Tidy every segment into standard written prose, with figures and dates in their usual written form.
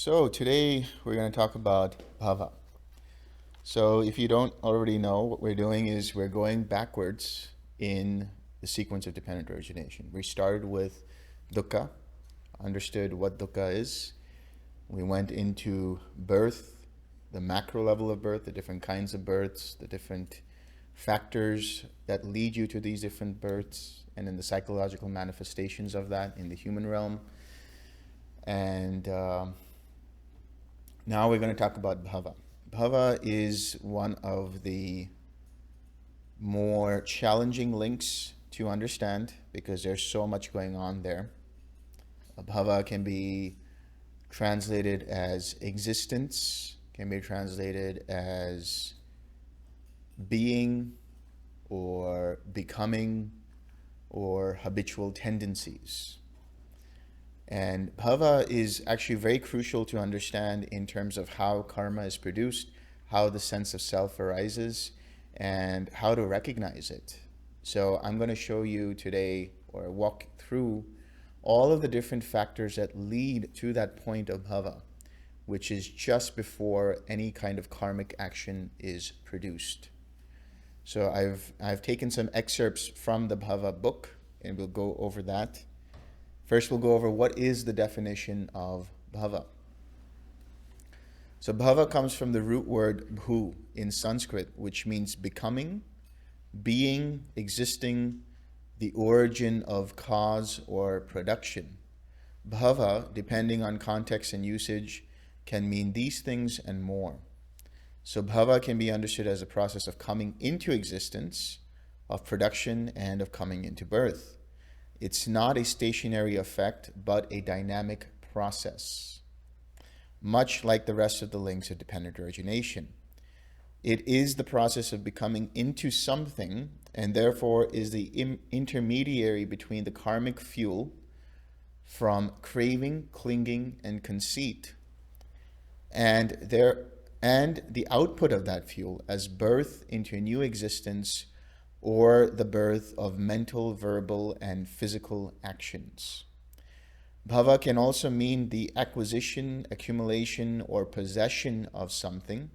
So today we're going to talk about Bhava. So if you don't already know, what we're doing is we're going backwards in the sequence of dependent origination. We started with dukkha, understood what dukkha is. We went into birth, the macro level of birth, the different kinds of births, the different factors that lead you to these different births, and then the psychological manifestations of that in the human realm. And now we're going to talk about Bhava. Bhava is one of the more challenging links to understand because there's so much going on there. Bhava can be translated as existence, can be translated as being or becoming or habitual tendencies. And bhava is actually very crucial to understand in terms of how karma is produced, how the sense of self arises, and how to recognize it. So I'm going to show you today, or walk through all of the different factors that lead to that point of bhava, which is just before any kind of karmic action is produced. So I've taken some excerpts from the Bhava book, and we'll go over that. First, we'll go over what is the definition of bhava. So bhava comes from the root word bhu in Sanskrit, which means becoming, being, existing, the origin of cause or production. Bhava, depending on context and usage, can mean these things and more. So bhava can be understood as a process of coming into existence, of production, and of coming into birth. It's not a stationary effect, but a dynamic process, much like the rest of the links of dependent origination. It is the process of becoming into something, and therefore is the intermediary between the karmic fuel from craving, clinging, and conceit, and the output of that fuel as birth into a new existence, or the birth of mental, verbal, and physical actions. Bhava can also mean the acquisition, accumulation, or possession of something,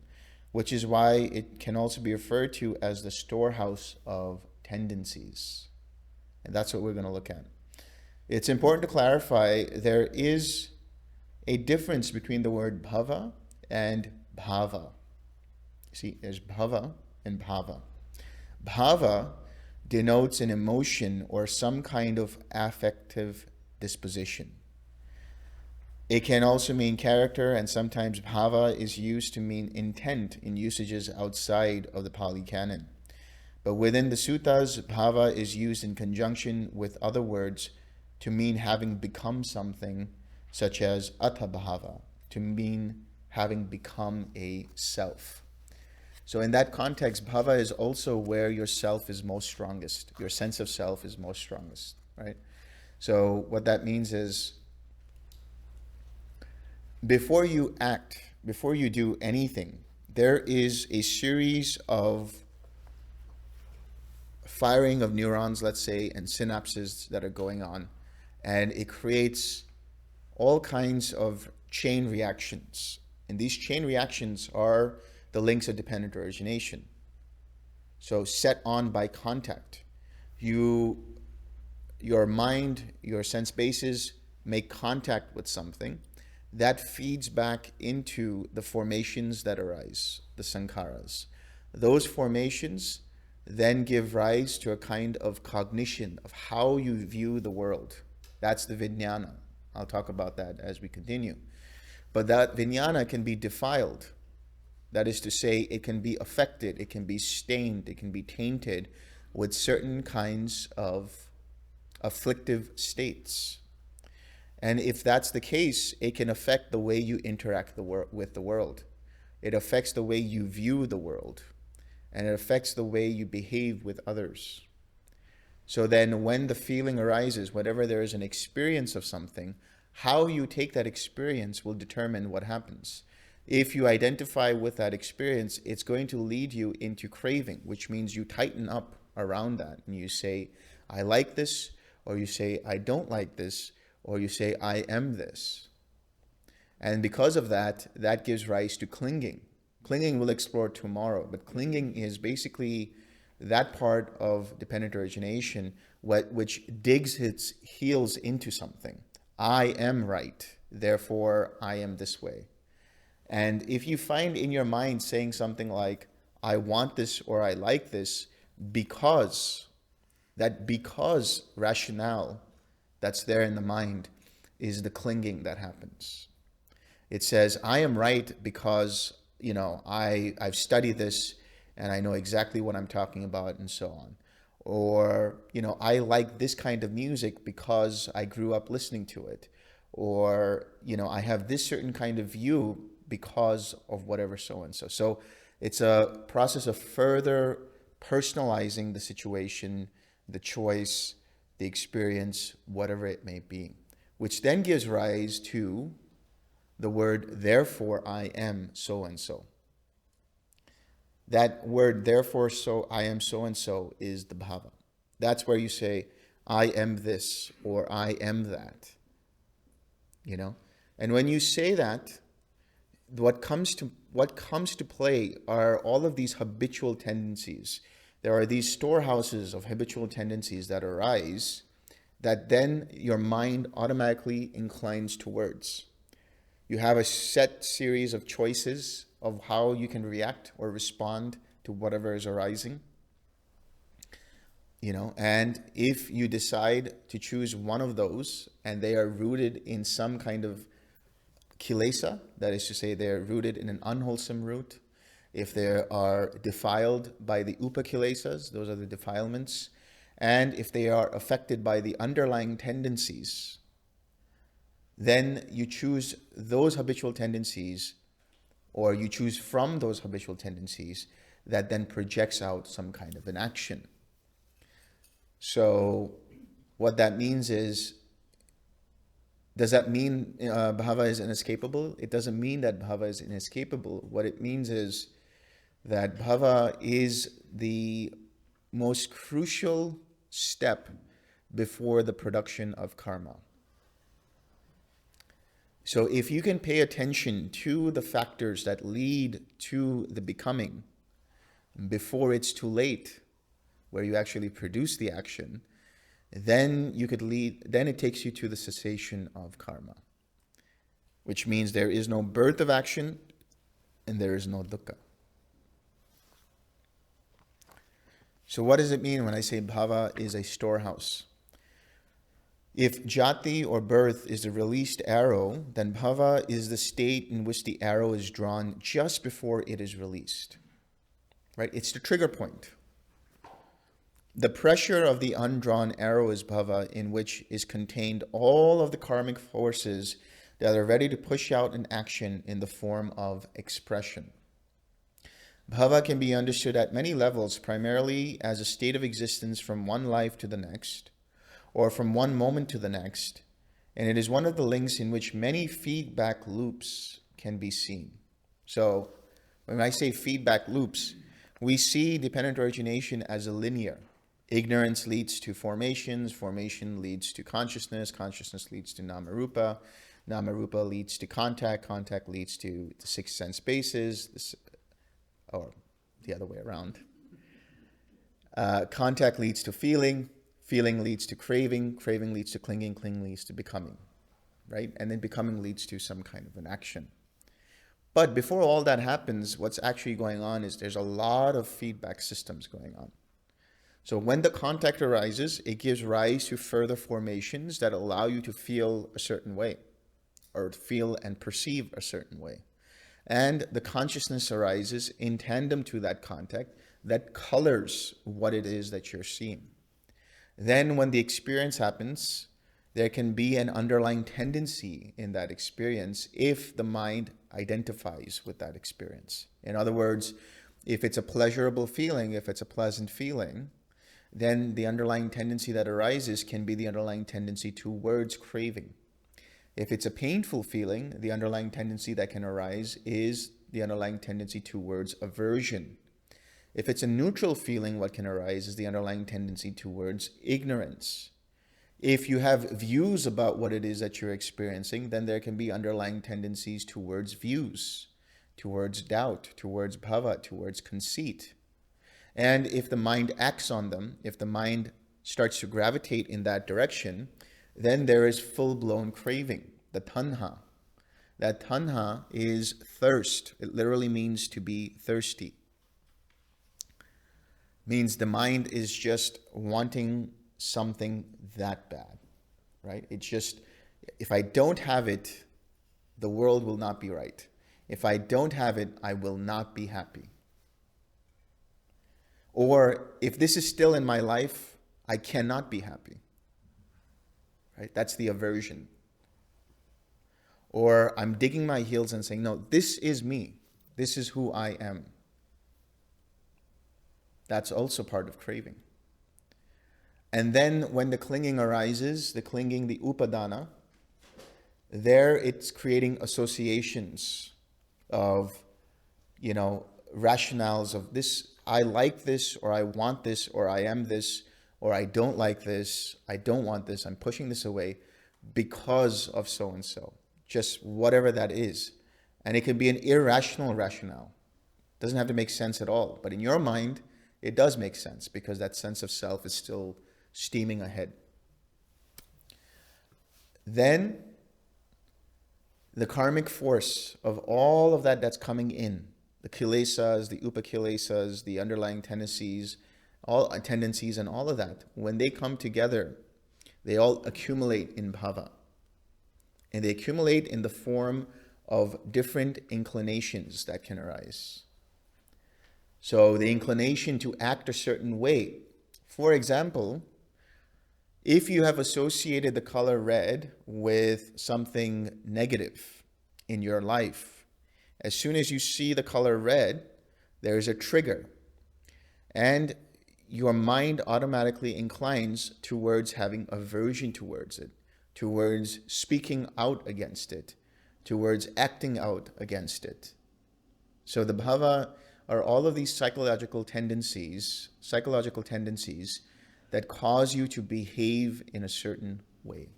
which is why it can also be referred to as the storehouse of tendencies. And that's what we're going to look at. It's important to clarify there is a difference between the word bhava and bhava. See, there's bhava and bhava. Bhava denotes an emotion or some kind of affective disposition. It can also mean character, and sometimes bhava is used to mean intent in usages outside of the Pali Canon. But within the suttas, bhava is used in conjunction with other words to mean having become something, such as atha bhava, to mean having become a self. So in that context, bhava is also where your self is most strongest. Your sense of self is most strongest, right? So what that means is before you act, before you do anything, there is a series of firing of neurons, let's say, and synapses that are going on. And it creates all kinds of chain reactions. And these chain reactions are the links of dependent origination. So set on by contact. Your mind, your sense bases make contact with something that feeds back into the formations that arise, the sankharas. Those formations then give rise to a kind of cognition of how you view the world. That's the vijnana. I'll talk about that as we continue. But that vijnana can be defiled. That is to say, it can be affected, it can be stained, it can be tainted with certain kinds of afflictive states. And if that's the case, it can affect the way you interact with the world. It affects the way you view the world. And it affects the way you behave with others. So then when the feeling arises, whenever there is an experience of something, how you take that experience will determine what happens. If you identify with that experience, it's going to lead you into craving, which means you tighten up around that and you say, I like this, or you say, I don't like this, or you say, I am this. And because of that, that gives rise to clinging. Clinging we'll explore tomorrow, but clinging is basically that part of dependent origination which digs its heels into something. I am right, therefore I am this way. And if you find in your mind saying something like, I want this or I like this because, that because rationale that's there in the mind is the clinging that happens. It says, I am right because, I've studied this and I know exactly what I'm talking about and so on. Or, I like this kind of music because I grew up listening to it. Or, I have this certain kind of view because of whatever so and so. So it's a process of further personalizing the situation, the choice, the experience, whatever it may be, which then gives rise to the word, therefore I am so and so. That word, therefore so I am so and so, is the bhava. That's where you say, I am this or I am that. And when you say that, what comes to play are all of these habitual tendencies. There are these storehouses of habitual tendencies that arise that then your mind automatically inclines towards. You have a set series of choices of how you can react or respond to whatever is arising. And if you decide to choose one of those and they are rooted in some kind of kilesa, that is to say they're rooted in an unwholesome root, if they are defiled by the upakilesas, those are the defilements, and if they are affected by the underlying tendencies, then you choose those habitual tendencies, or you choose from those habitual tendencies that then projects out some kind of an action. So what that means is, does that mean bhava is inescapable? It doesn't mean that bhava is inescapable. What it means is that bhava is the most crucial step before the production of karma. So if you can pay attention to the factors that lead to the becoming before it's too late, where you actually produce the action, then it takes you to the cessation of karma, which means there is no birth of action and there is no dukkha. So what does it mean when I say bhava is a storehouse? If jati or birth is the released arrow, then bhava is the state in which the arrow is drawn just before it is released. Right? It's the trigger point. The pressure of the undrawn arrow is bhava, in which is contained all of the karmic forces that are ready to push out an action in the form of expression. Bhava can be understood at many levels, primarily as a state of existence from one life to the next, or from one moment to the next, and it is one of the links in which many feedback loops can be seen. So, when I say feedback loops, we see dependent origination as a linear. Ignorance leads to formations, formation leads to consciousness, consciousness leads to namarupa, namarupa leads to contact, contact leads to the six sense bases, or the other way around. Contact leads to feeling, feeling leads to craving, craving leads to clinging, clinging leads to becoming, right? And then becoming leads to some kind of an action. But before all that happens, what's actually going on is there's a lot of feedback systems going on. So when the contact arises, it gives rise to further formations that allow you to feel a certain way, or feel and perceive a certain way. And the consciousness arises in tandem to that contact that colors what it is that you're seeing. Then when the experience happens, there can be an underlying tendency in that experience if the mind identifies with that experience. In other words, if it's a pleasurable feeling, if it's a pleasant feeling, then the underlying tendency that arises can be the underlying tendency towards craving. If it's a painful feeling, the underlying tendency that can arise is the underlying tendency towards aversion. If it's a neutral feeling, what can arise is the underlying tendency towards ignorance. If you have views about what it is that you're experiencing, then there can be underlying tendencies towards views, towards doubt, towards bhava, towards conceit. And if the mind acts on them, if the mind starts to gravitate in that direction, then there is full-blown craving, the tanha. That tanha is thirst. It literally means to be thirsty. Means the mind is just wanting something that bad, right? It's just, if I don't have it, the world will not be right. If I don't have it, I will not be happy. Or if this is still in my life, I cannot be happy. Right? That's the aversion. Or I'm digging my heels and saying, no, this is me. This is who I am. That's also part of craving. And then when the clinging arises, the clinging, the upadana, there it's creating associations of, rationales of this, I like this, or I want this, or I am this, or I don't like this, I don't want this, I'm pushing this away because of so-and-so. Just whatever that is. And it can be an irrational rationale. It doesn't have to make sense at all. But in your mind, it does make sense because that sense of self is still steaming ahead. Then, the karmic force of all of that that's coming in, the kilesas, the upakilesas, the underlying tendencies, and all of that, when they come together, they all accumulate in bhava. And they accumulate in the form of different inclinations that can arise. So the inclination to act a certain way. For example, if you have associated the color red with something negative in your life, as soon as you see the color red, there's a trigger. And your mind automatically inclines towards having aversion towards it, towards speaking out against it, towards acting out against it. So the bhava are all of these psychological tendencies that cause you to behave in a certain way.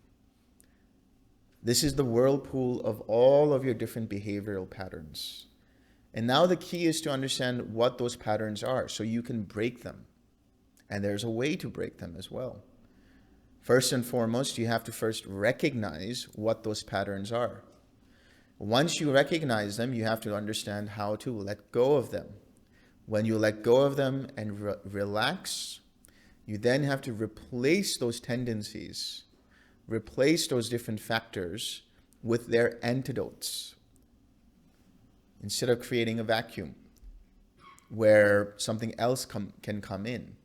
This is the whirlpool of all of your different behavioral patterns. And now the key is to understand what those patterns are so you can break them. And there's a way to break them as well. First and foremost, you have to first recognize what those patterns are. Once you recognize them, you have to understand how to let go of them. When you let go of them and relax, you then have to replace those tendencies, replace those different factors with their antidotes, instead of creating a vacuum where something else can come in.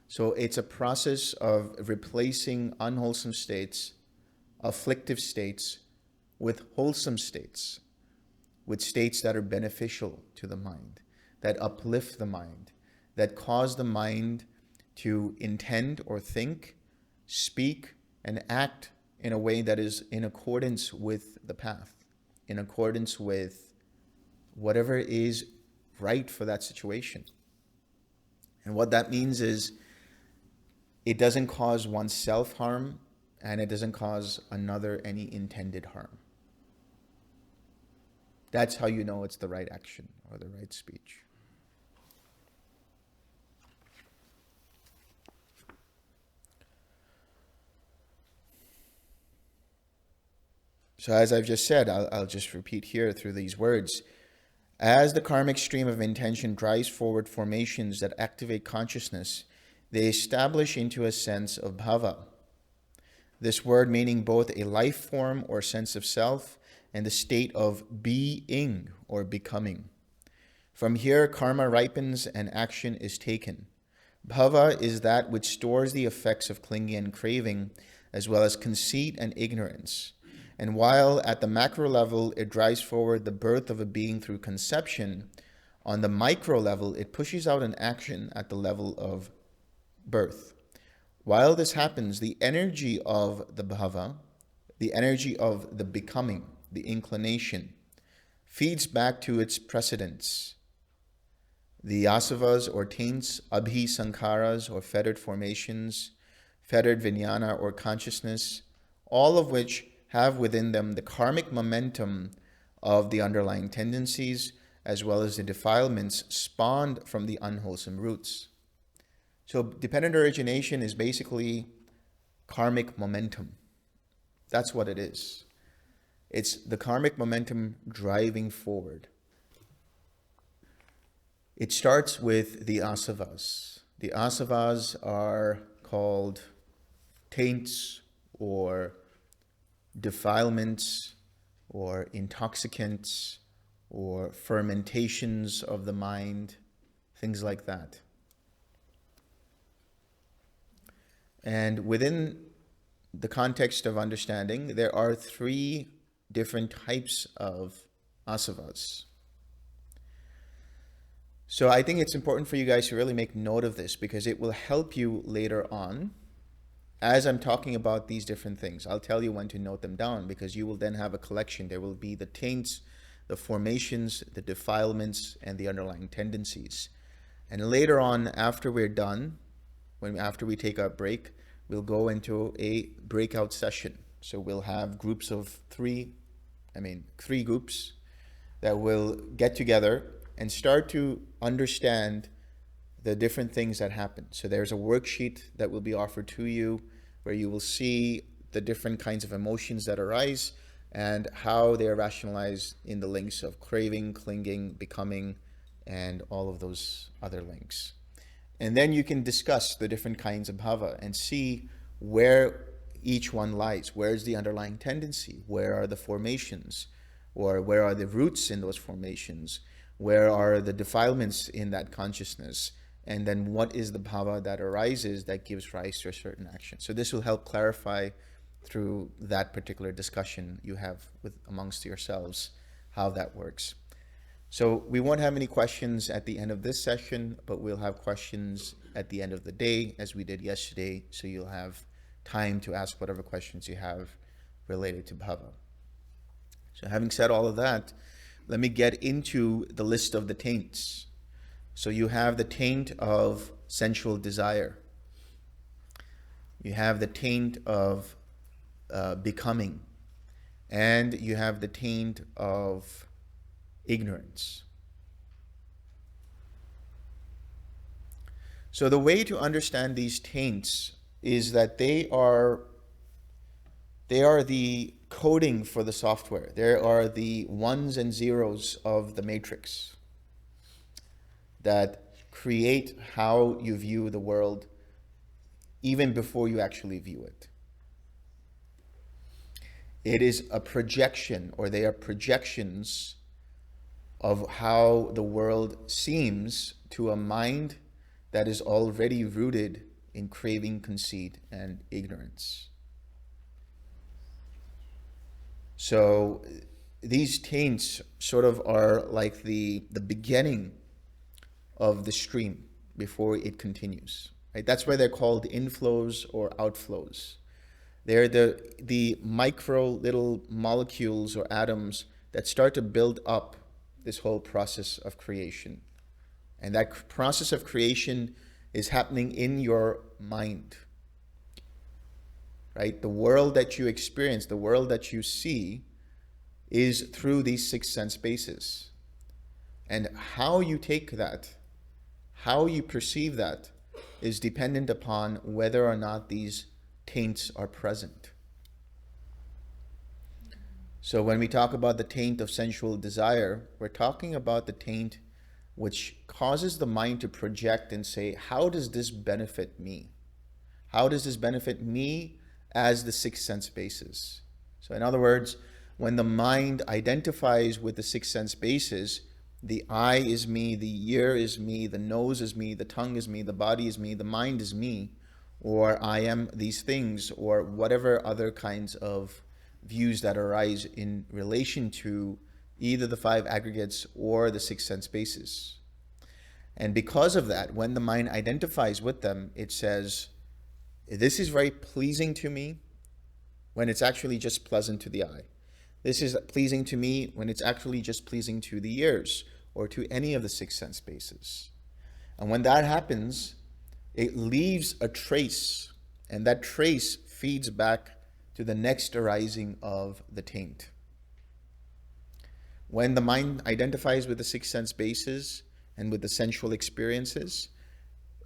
So it's a process of replacing unwholesome states, afflictive states, with wholesome states, with states that are beneficial to the mind, that uplift the mind, that cause the mind to intend or think, speak, and act in a way that is in accordance with the path, in accordance with whatever is right for that situation. And what that means is it doesn't cause oneself harm, and it doesn't cause another any intended harm. That's how you know it's the right action or the right speech. So as I've just said, I'll just repeat here through these words. As the karmic stream of intention drives forward formations that activate consciousness, they establish into a sense of bhava. This word meaning both a life form or sense of self and the state of being or becoming. From here, karma ripens and action is taken. Bhava is that which stores the effects of clinging and craving, as well as conceit and ignorance. And while at the macro level it drives forward the birth of a being through conception, on the micro level it pushes out an action at the level of birth. While this happens, the energy of the bhava, the energy of the becoming, the inclination, feeds back to its precedents. The asavas or taints, abhi sankharas or fettered formations, fettered vijnana or consciousness, all of which have within them the karmic momentum of the underlying tendencies, as well as the defilements spawned from the unwholesome roots. So dependent origination is basically karmic momentum. That's what it is. It's the karmic momentum driving forward. It starts with the asavas. The asavas are called taints or defilements or intoxicants or fermentations of the mind, things like that. And within the context of understanding, there are three different types of asavas. So I think it's important for you guys to really make note of this, because it will help you later on as I'm talking about these different things. I'll tell you when to note them down, because you will then have a collection. There will be the taints, the formations, the defilements, and the underlying tendencies. And later on, after we're done, after we take our break, we'll go into a breakout session. So we'll have groups of three groups that will get together and start to understand the different things that happen. So there's a worksheet that will be offered to you where you will see the different kinds of emotions that arise and how they are rationalized in the links of craving, clinging, becoming, and all of those other links. And then you can discuss the different kinds of bhava and see where each one lies. Where is the underlying tendency? Where are the formations? Or where are the roots in those formations? Where are the defilements in that consciousness? And then what is the bhava that arises that gives rise to a certain action? So this will help clarify through that particular discussion you have amongst yourselves how that works. So we won't have any questions at the end of this session, but we'll have questions at the end of the day, as we did yesterday, so you'll have time to ask whatever questions you have related to bhava. So having said all of that, let me get into the list of the taints. So you have the taint of sensual desire. You have the taint of becoming. And you have the taint of ignorance. So the way to understand these taints is that they are the coding for the software. They are the ones and zeros of the matrix that create how you view the world even before you actually view it. It is a projection, or they are projections of how the world seems to a mind that is already rooted in craving, conceit, and ignorance. So these taints sort of are like the beginning of the stream before it continues. Right? That's why they're called inflows or outflows. They're the micro little molecules or atoms that start to build up this whole process of creation. And that process of creation is happening in your mind. Right? The world that you experience, the world that you see, is through these six sense bases. And how you take that, how you perceive that, is dependent upon whether or not these taints are present. So when we talk about the taint of sensual desire, we're talking about the taint which causes the mind to project and say, how does this benefit me? How does this benefit me as the six sense bases? So in other words, when the mind identifies with the six sense bases, the eye is me, the ear is me, the nose is me, the tongue is me, the body is me, the mind is me, or I am these things, or whatever other kinds of views that arise in relation to either the five aggregates or the six sense bases. And because of that, when the mind identifies with them, it says, this is very pleasing to me, when it's actually just pleasant to the eye. This is pleasing to me when it's actually just pleasing to the ears or to any of the six sense bases. And when that happens, it leaves a trace And that trace feeds back to the next arising of the taint. When the mind identifies with the six sense bases and with the sensual experiences,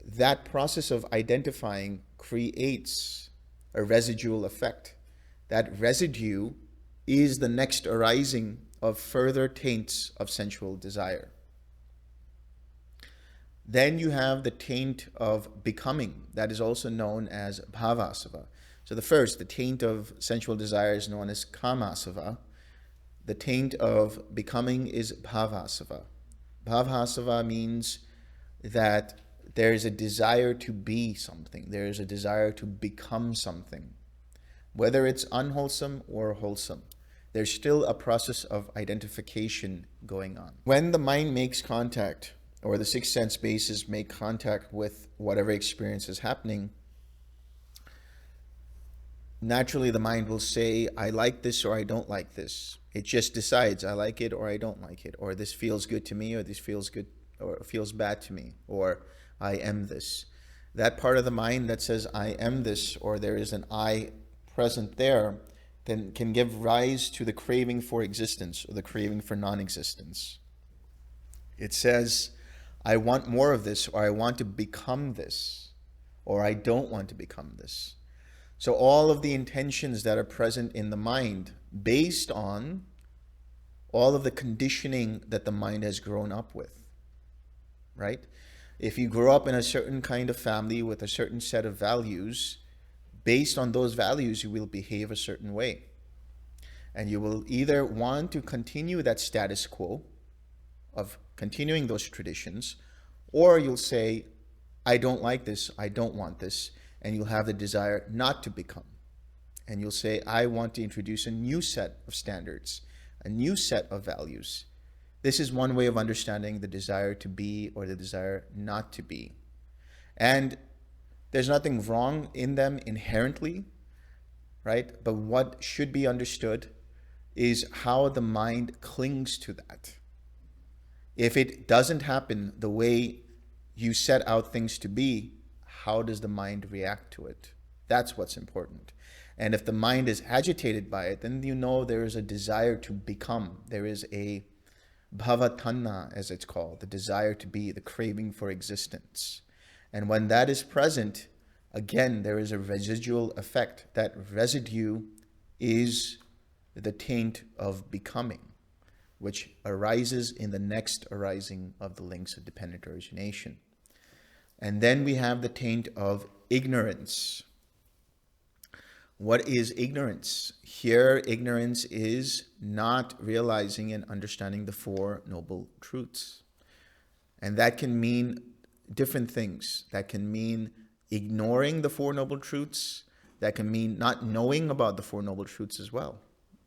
that process of identifying creates a residual effect. That residue is the next arising of further taints of sensual desire. Then you have the taint of becoming, that is also known as bhavasava. So the taint of sensual desire is known as kamasava. The taint of becoming is bhavasava. Bhavasava means that there is a desire to be something. There is a desire to become something. Whether it's unwholesome or wholesome, there's still a process of identification going on. When the mind makes contact, or the six sense bases make contact with whatever experience is happening, naturally the mind will say, I like this or I don't like this. It just decides, I like it or I don't like it, or this feels good to me, or this feels good or feels bad to me, or I am this. That part of the mind that says I am this, or there is an I present there, then can give rise to the craving for existence or the craving for non-existence. It says, I want more of this, or I want to become this, or I don't want to become this. So all of the intentions that are present in the mind, based on all of the conditioning that the mind has grown up with, right? If you grow up in a certain kind of family with a certain set of values, based on those values, you will behave a certain way. And you will either want to continue that status quo of continuing those traditions, or you'll say, I don't like this, I don't want this, and you'll have the desire not to become. And you'll say, I want to introduce a new set of standards, a new set of values. This is one way of understanding the desire to be or the desire not to be. And there's nothing wrong in them inherently, right? But what should be understood is how the mind clings to that. If it doesn't happen the way you set out things to be, how does the mind react to it? That's what's important. And if the mind is agitated by it, then you know there is a desire to become. There is a bhava, as it's called, the desire to be, the craving for existence. And when that is present, again, there is a residual effect. That residue is the taint of becoming, which arises in the next arising of the links of dependent origination. And then we have the taint of ignorance. What is ignorance? Here, ignorance is not realizing and understanding the Four Noble Truths. And that can mean different things. That can mean ignoring the Four Noble Truths. That can mean not knowing about the Four Noble Truths as well,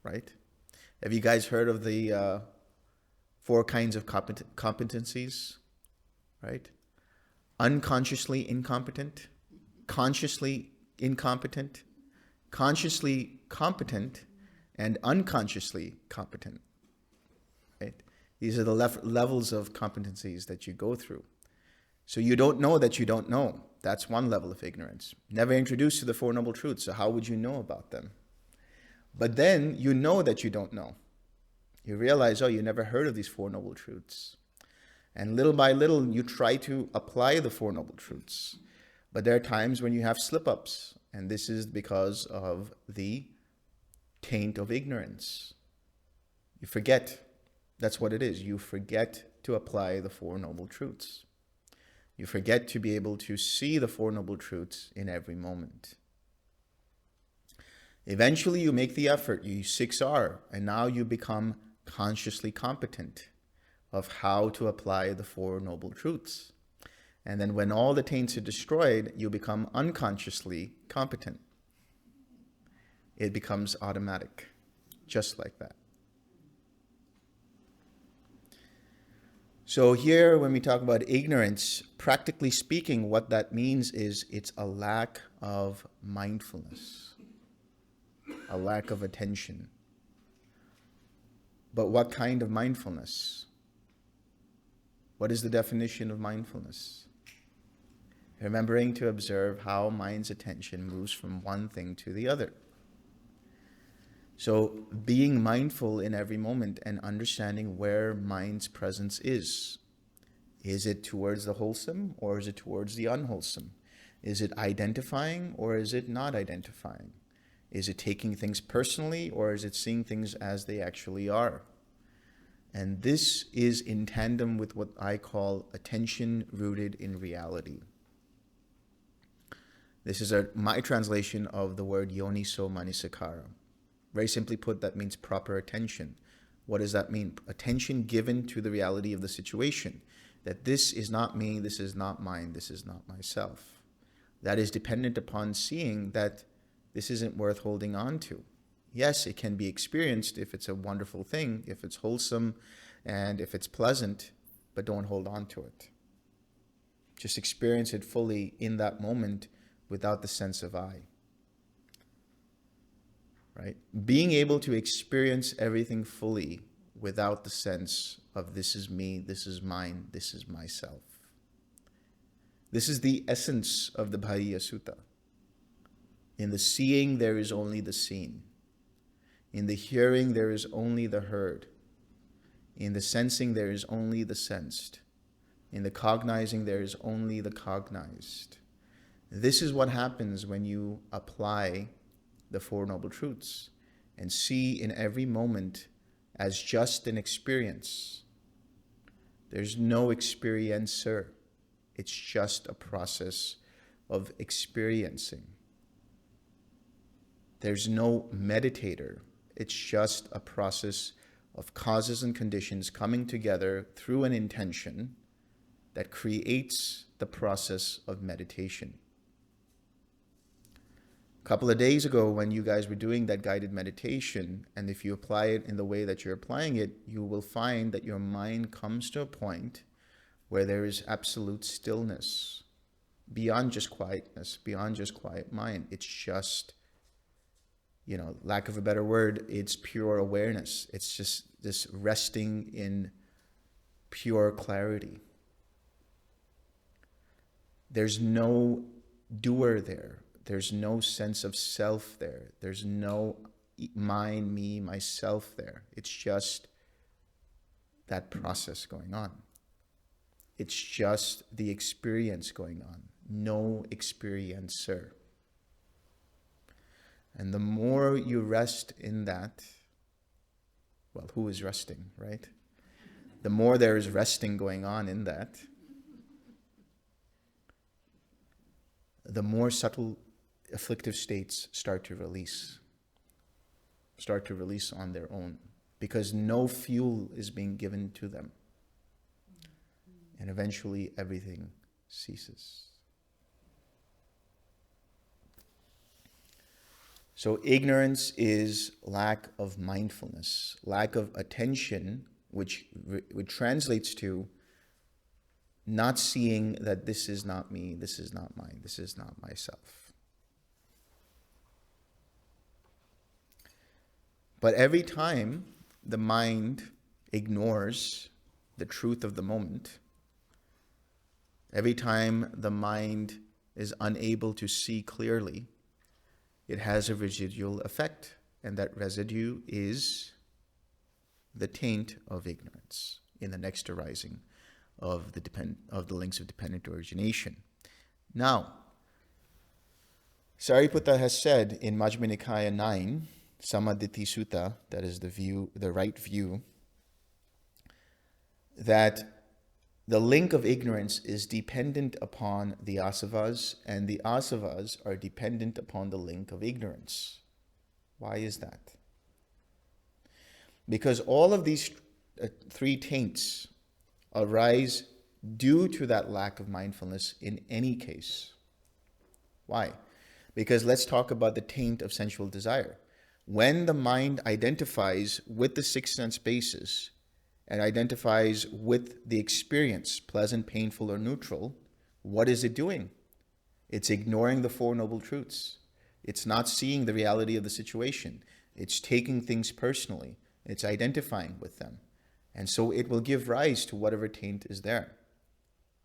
right? Have you guys heard of the four kinds of competencies, right? Unconsciously incompetent, consciously incompetent, consciously competent, and unconsciously competent, right? These are the levels of competencies that you go through. So you don't know that you don't know. That's one level of ignorance. Never introduced to the Four Noble Truths, so how would you know about them? But then you know that you don't know. You realize, oh, you never heard of these Four Noble Truths. And little by little, you try to apply the Four Noble Truths. But there are times when you have slip-ups, and this is because of the taint of ignorance. You forget. That's what it is. You forget to apply the Four Noble Truths. You forget to be able to see the Four Noble Truths in every moment. Eventually, you make the effort. You 6R, and now you become consciously competent of how to apply the Four Noble Truths. And then when all the taints are destroyed, you become unconsciously competent. It becomes automatic, just like that. So here, when we talk about ignorance, practically speaking, what that means is it's a lack of mindfulness, a lack of attention. But what kind of mindfulness? What is the definition of mindfulness? Remembering to observe how mind's attention moves from one thing to the other. So being mindful in every moment and understanding where mind's presence is. Is it towards the wholesome or is it towards the unwholesome? Is it identifying or is it not identifying? Is it taking things personally or is it seeing things as they actually are? And this is in tandem with what I call attention rooted in reality. This is my translation of the word yoniso manasikara. Very simply put, that means proper attention. What does that mean? Attention given to the reality of the situation. That this is not me, this is not mine, this is not myself. That is dependent upon seeing that this isn't worth holding on to. Yes, it can be experienced if it's a wonderful thing, if it's wholesome, and if it's pleasant, but don't hold on to it. Just experience it fully in that moment without the sense of I. Right? Being able to experience everything fully without the sense of this is me, this is mine, this is myself. This is the essence of the Bhaya Sutta. In the seeing, there is only the seen. In the hearing, there is only the heard. In the sensing, there is only the sensed. In the cognizing, there is only the cognized. This is what happens when you apply the Four Noble Truths and see in every moment as just an experience. There's no experiencer. It's just a process of experiencing. There's no meditator. It's just a process of causes and conditions coming together through an intention that creates the process of meditation. A couple of days ago, when you guys were doing that guided meditation, and if you apply it in the way that you're applying it, you will find that your mind comes to a point where there is absolute stillness, beyond just quietness, beyond just quiet mind. It's just, lack of a better word, it's pure awareness. It's just this resting in pure clarity. There's no doer there. There's no sense of self there. There's no mine, me, myself there. It's just that process going on. It's just the experience going on. No experiencer. And the more you rest in that, well, who is resting, right? The more there is resting going on in that, the more subtle afflictive states start to release on their own, because no fuel is being given to them. And eventually everything ceases. So ignorance is lack of mindfulness, lack of attention, which translates to not seeing that this is not me, this is not mine, this is not myself. But every time the mind ignores the truth of the moment, every time the mind is unable to see clearly, it has a residual effect, and that residue is the taint of ignorance in the next arising of the links of dependent origination. Now, Sariputta has said in Majjhima Nikaya 9, Samaditi Sutta, that is the right view, that the link of ignorance is dependent upon the asavas, and the asavas are dependent upon the link of ignorance. Why is that? Because all of these three taints arise due to that lack of mindfulness in any case. Why? Because let's talk about the taint of sensual desire. When the mind identifies with the six sense bases and identifies with the experience, pleasant, painful, or neutral, what is it doing? It's ignoring the Four Noble Truths. It's not seeing the reality of the situation. It's taking things personally. It's identifying with them. And so it will give rise to whatever taint is there,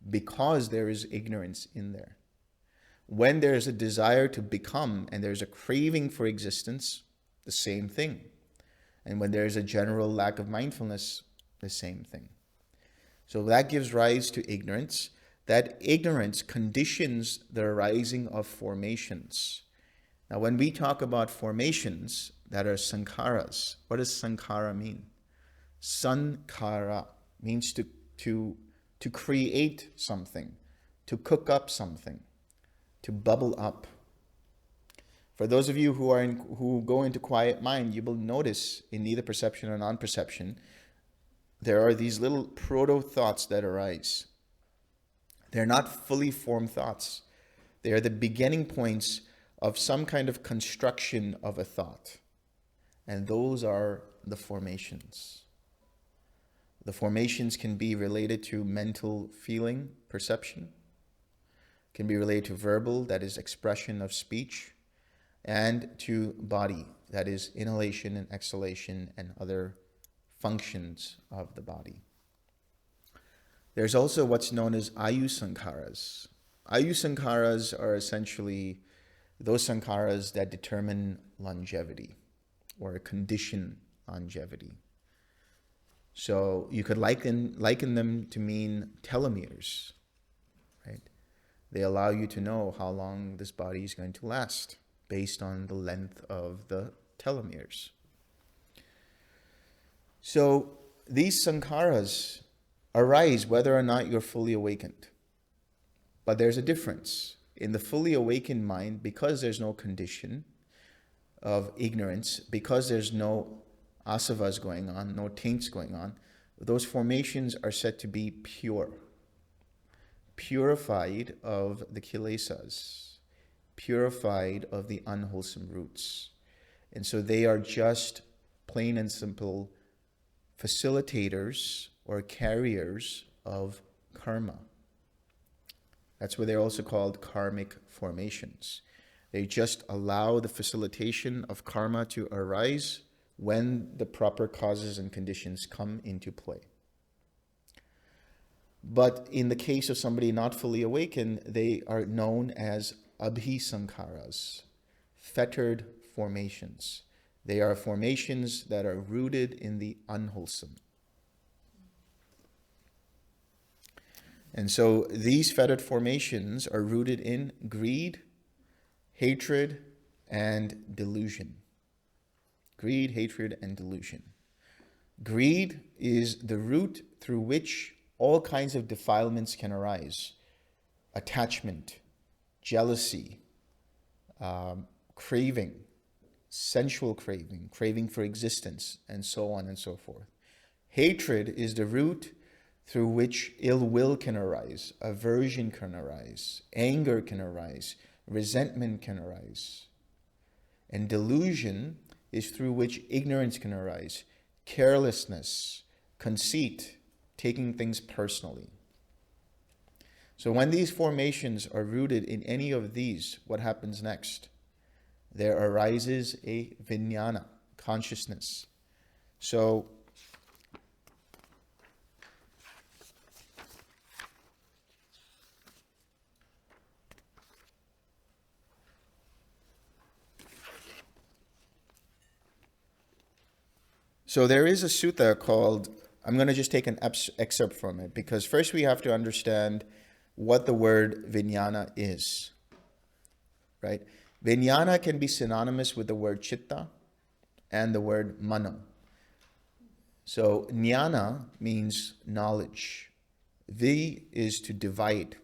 because there is ignorance in there. When there's a desire to become and there's a craving for existence, the same thing. And when there's a general lack of mindfulness, the same thing. So that gives rise to ignorance. That ignorance conditions the arising of formations. Now, when we talk about formations that are sankharas, what does sankhara mean? Sankhara means to create something, to cook up something, to bubble up. For those of you who go into quiet mind, you will notice in neither perception or non-perception, there are these little proto-thoughts that arise. They're not fully formed thoughts. They are the beginning points of some kind of construction of a thought. And those are the formations. The formations can be related to mental feeling, perception, can be related to verbal, that is expression of speech, and to body, that is inhalation and exhalation and other functions of the body. There's also what's known as ayusankharas. Ayusankharas are essentially those sankharas that determine longevity or condition longevity. So you could liken them to mean telomeres, right? They allow you to know how long this body is going to last based on the length of the telomeres. So these sankharas arise whether or not you're fully awakened. But there's a difference. In the fully awakened mind, because there's no condition of ignorance, because there's no asavas going on, no taints going on, those formations are said to be pure, purified of the kilesas, purified of the unwholesome roots. And so they are just plain and simple facilitators or carriers of karma. That's why they're also called karmic formations. They just allow the facilitation of karma to arise when the proper causes and conditions come into play. But in the case of somebody not fully awakened, they are known as abhisankharas, fettered formations. They are formations that are rooted in the unwholesome. And so these fettered formations are rooted in greed, hatred, and delusion. Greed, hatred, and delusion. Greed is the root through which all kinds of defilements can arise. Attachment, jealousy, craving, sensual craving, craving for existence, and so on and so forth. Hatred is the root through which ill will can arise, aversion can arise, anger can arise, resentment can arise. And delusion is through which ignorance can arise, carelessness, conceit, taking things personally. So when these formations are rooted in any of these, what happens next? There arises a vijnana, consciousness. So there is a sutta called, I'm going to just take an excerpt from it, because first we have to understand what the word vijnana is, right? Vijnana can be synonymous with the word chitta and the word mano. So jnana means knowledge. Vi is to divide.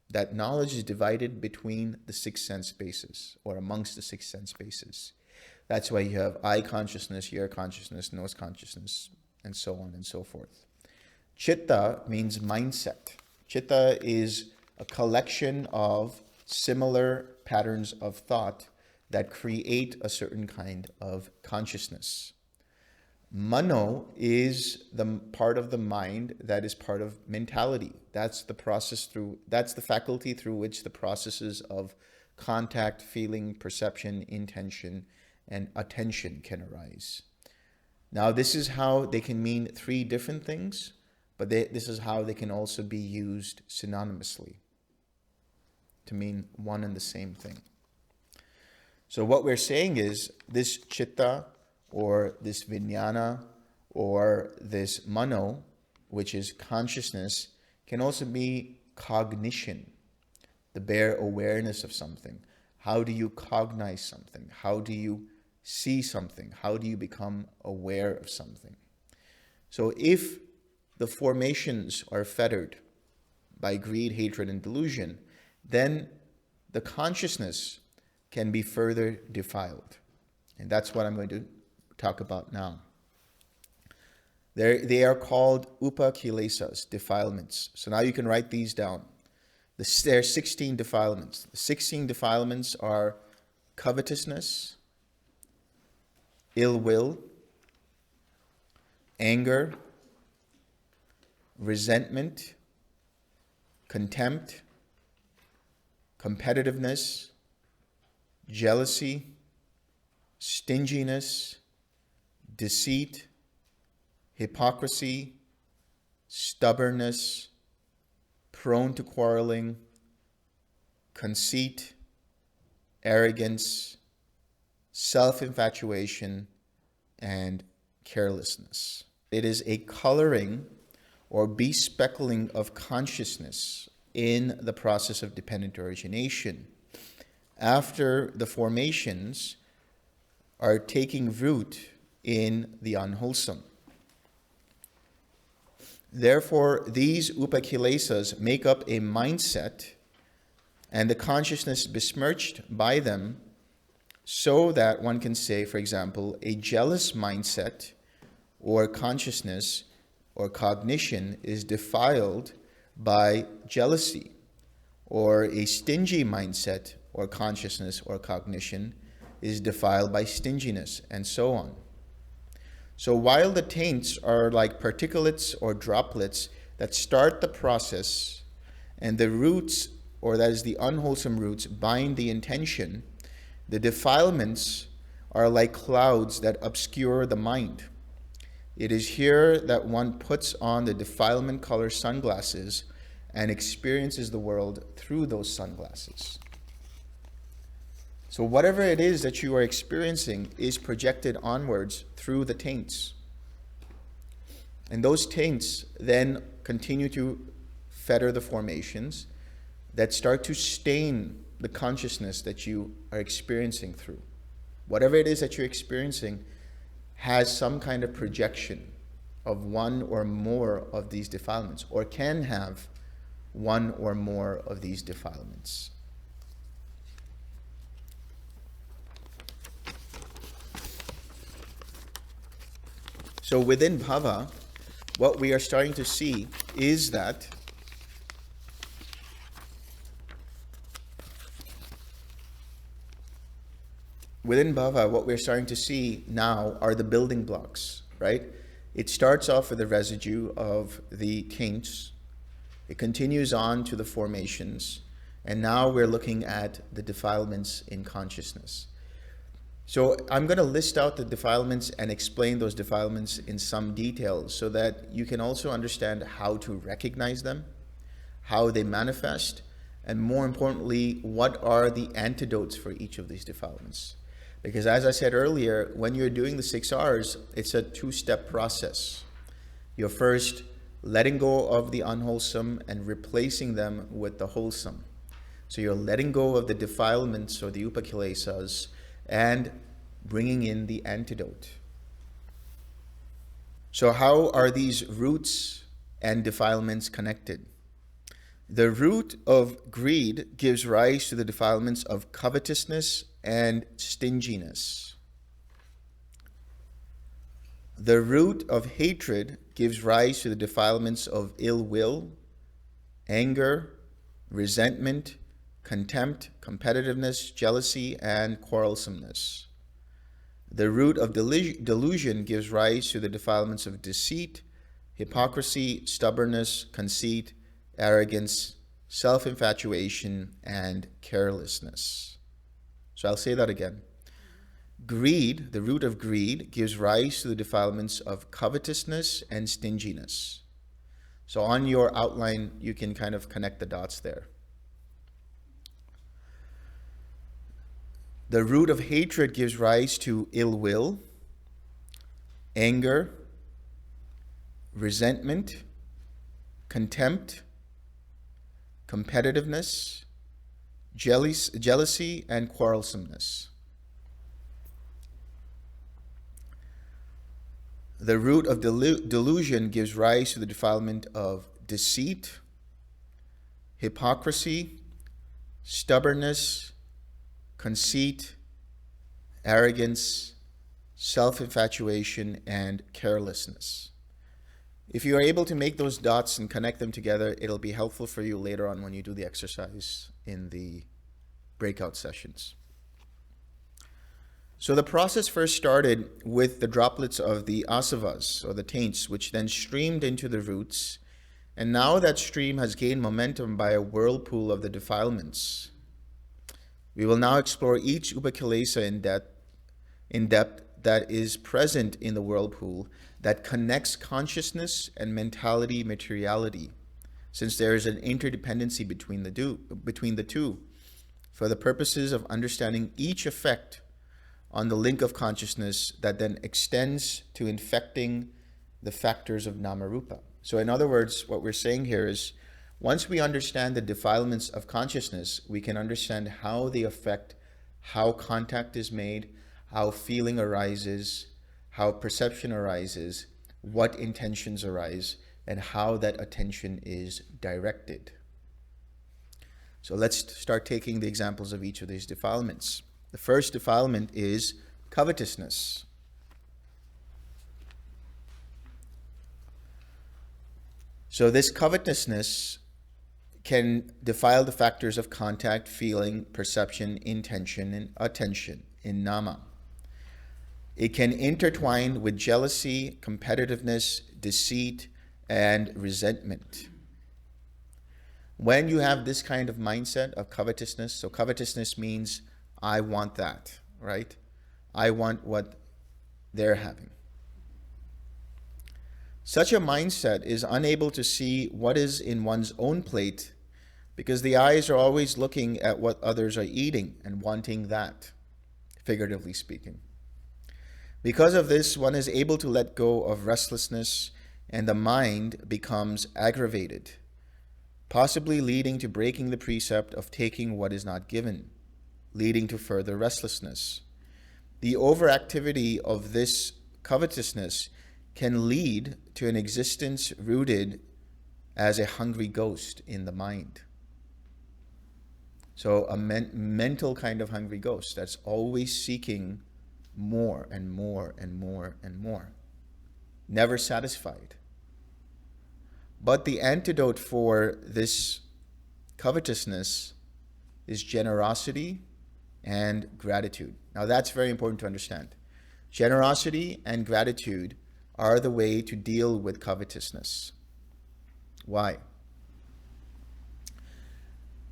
That knowledge is divided between the six sense bases, or amongst the six sense bases. That's why you have eye consciousness, ear consciousness, nose consciousness, and so on and so forth. Chitta means mindset. Chitta is a collection of similar patterns of thought that create a certain kind of consciousness. Mano is the part of the mind that is part of mentality. That's the faculty through which the processes of contact, feeling, perception, intention, and attention can arise. Now, this is how they can mean three different things, but this is how they can also be used synonymously. to mean one and the same thing. So what we're saying is this chitta or this vijnana or this mano, which is consciousness, can also be cognition, the bare awareness of something. How do you cognize something? How do you see something? How do you become aware of something? So if the formations are fettered by greed, hatred, and delusion, then the consciousness can be further defiled. And that's what I'm going to talk about now. They are called upakilesas, defilements. So now you can write these down. There are 16 defilements. The 16 defilements are covetousness, ill will, anger, resentment, contempt, competitiveness, jealousy, stinginess, deceit, hypocrisy, stubbornness, prone to quarreling, conceit, arrogance, self-infatuation, and carelessness. It is a coloring or bespeckling of consciousness in the process of dependent origination. After the formations are taking root in the unwholesome. Therefore, these upakilesas make up a mindset and the consciousness besmirched by them, so that one can say, for example, a jealous mindset or consciousness or cognition is defiled by jealousy, or a stingy mindset or consciousness or cognition is defiled by stinginess, and so on. So while the taints are like particulates or droplets that start the process, and the roots, or that is the unwholesome roots, bind the intention, the defilements are like clouds that obscure the mind. It is here that one puts on the defilement color sunglasses and experiences the world through those sunglasses. So whatever it is that you are experiencing is projected onwards through the taints. And those taints then continue to fetter the formations that start to stain the consciousness that you are experiencing through. Whatever it is that you're experiencing has some kind of projection of one or more of these defilements, or can have one or more of these defilements. So within Bhava, what we are starting to see is that within Bhava, what we're starting to see now are the building blocks, right? It starts off with the residue of the taints. It continues on to the formations. And now we're looking at the defilements in consciousness. So I'm going to list out the defilements and explain those defilements in some detail so that you can also understand how to recognize them, how they manifest, and more importantly, what are the antidotes for each of these defilements. Because as I said earlier, when you're doing the 6 R's, it's a 2-step process. You're first letting go of the unwholesome and replacing them with the wholesome. So you're letting go of the defilements or the upakilesas and bringing in the antidote. So how are these roots and defilements connected? The root of greed gives rise to the defilements of covetousness and stinginess. The root of hatred gives rise to the defilements of ill will, anger, resentment, contempt, competitiveness, jealousy, and quarrelsomeness. The root of delusion gives rise to the defilements of deceit, hypocrisy, stubbornness, conceit, arrogance, self-infatuation, and carelessness. So I'll say that again. Greed, the root of greed, gives rise to the defilements of covetousness and stinginess. So on your outline, you can kind of connect the dots there. The root of hatred gives rise to ill will, anger, resentment, contempt, competitiveness, jealousy, and quarrelsomeness. The root of delusion gives rise to the defilement of deceit, hypocrisy, stubbornness, conceit, arrogance, self-infatuation, and carelessness. If you are able to make those dots and connect them together, it'll be helpful for you later on when you do the exercise in the breakout sessions. So the process first started with the droplets of the asavas, or the taints, which then streamed into the roots, and now that stream has gained momentum by a whirlpool of the defilements. We will now explore each upakilesa in depth that is present in the whirlpool that connects consciousness and mentality materiality, since there is an interdependency between the two, for the purposes of understanding each effect on the link of consciousness that then extends to infecting the factors of Namarupa. So in other words, what we're saying here is, once we understand the defilements of consciousness, we can understand how they affect how contact is made, how feeling arises, how perception arises, what intentions arise, and how that attention is directed. So let's start taking the examples of each of these defilements. The first defilement is covetousness. So this covetousness can defile the factors of contact, feeling, perception, intention, and attention in nama. It can intertwine with jealousy, competitiveness, deceit, and resentment. When you have this kind of mindset of covetousness, so covetousness means I want that, right? I want what they're having. Such a mindset is unable to see what is in one's own plate because the eyes are always looking at what others are eating and wanting that, figuratively speaking. Because of this, one is able to let go of restlessness and the mind becomes aggravated, possibly leading to breaking the precept of taking what is not given, leading to further restlessness. The overactivity of this covetousness can lead to an existence rooted as a hungry ghost in the mind. So a mental kind of hungry ghost that's always seeking more and more and more and more, never satisfied. But the antidote for this covetousness is generosity and gratitude. Now that's very important to understand. Generosity and gratitude are the way to deal with covetousness. Why?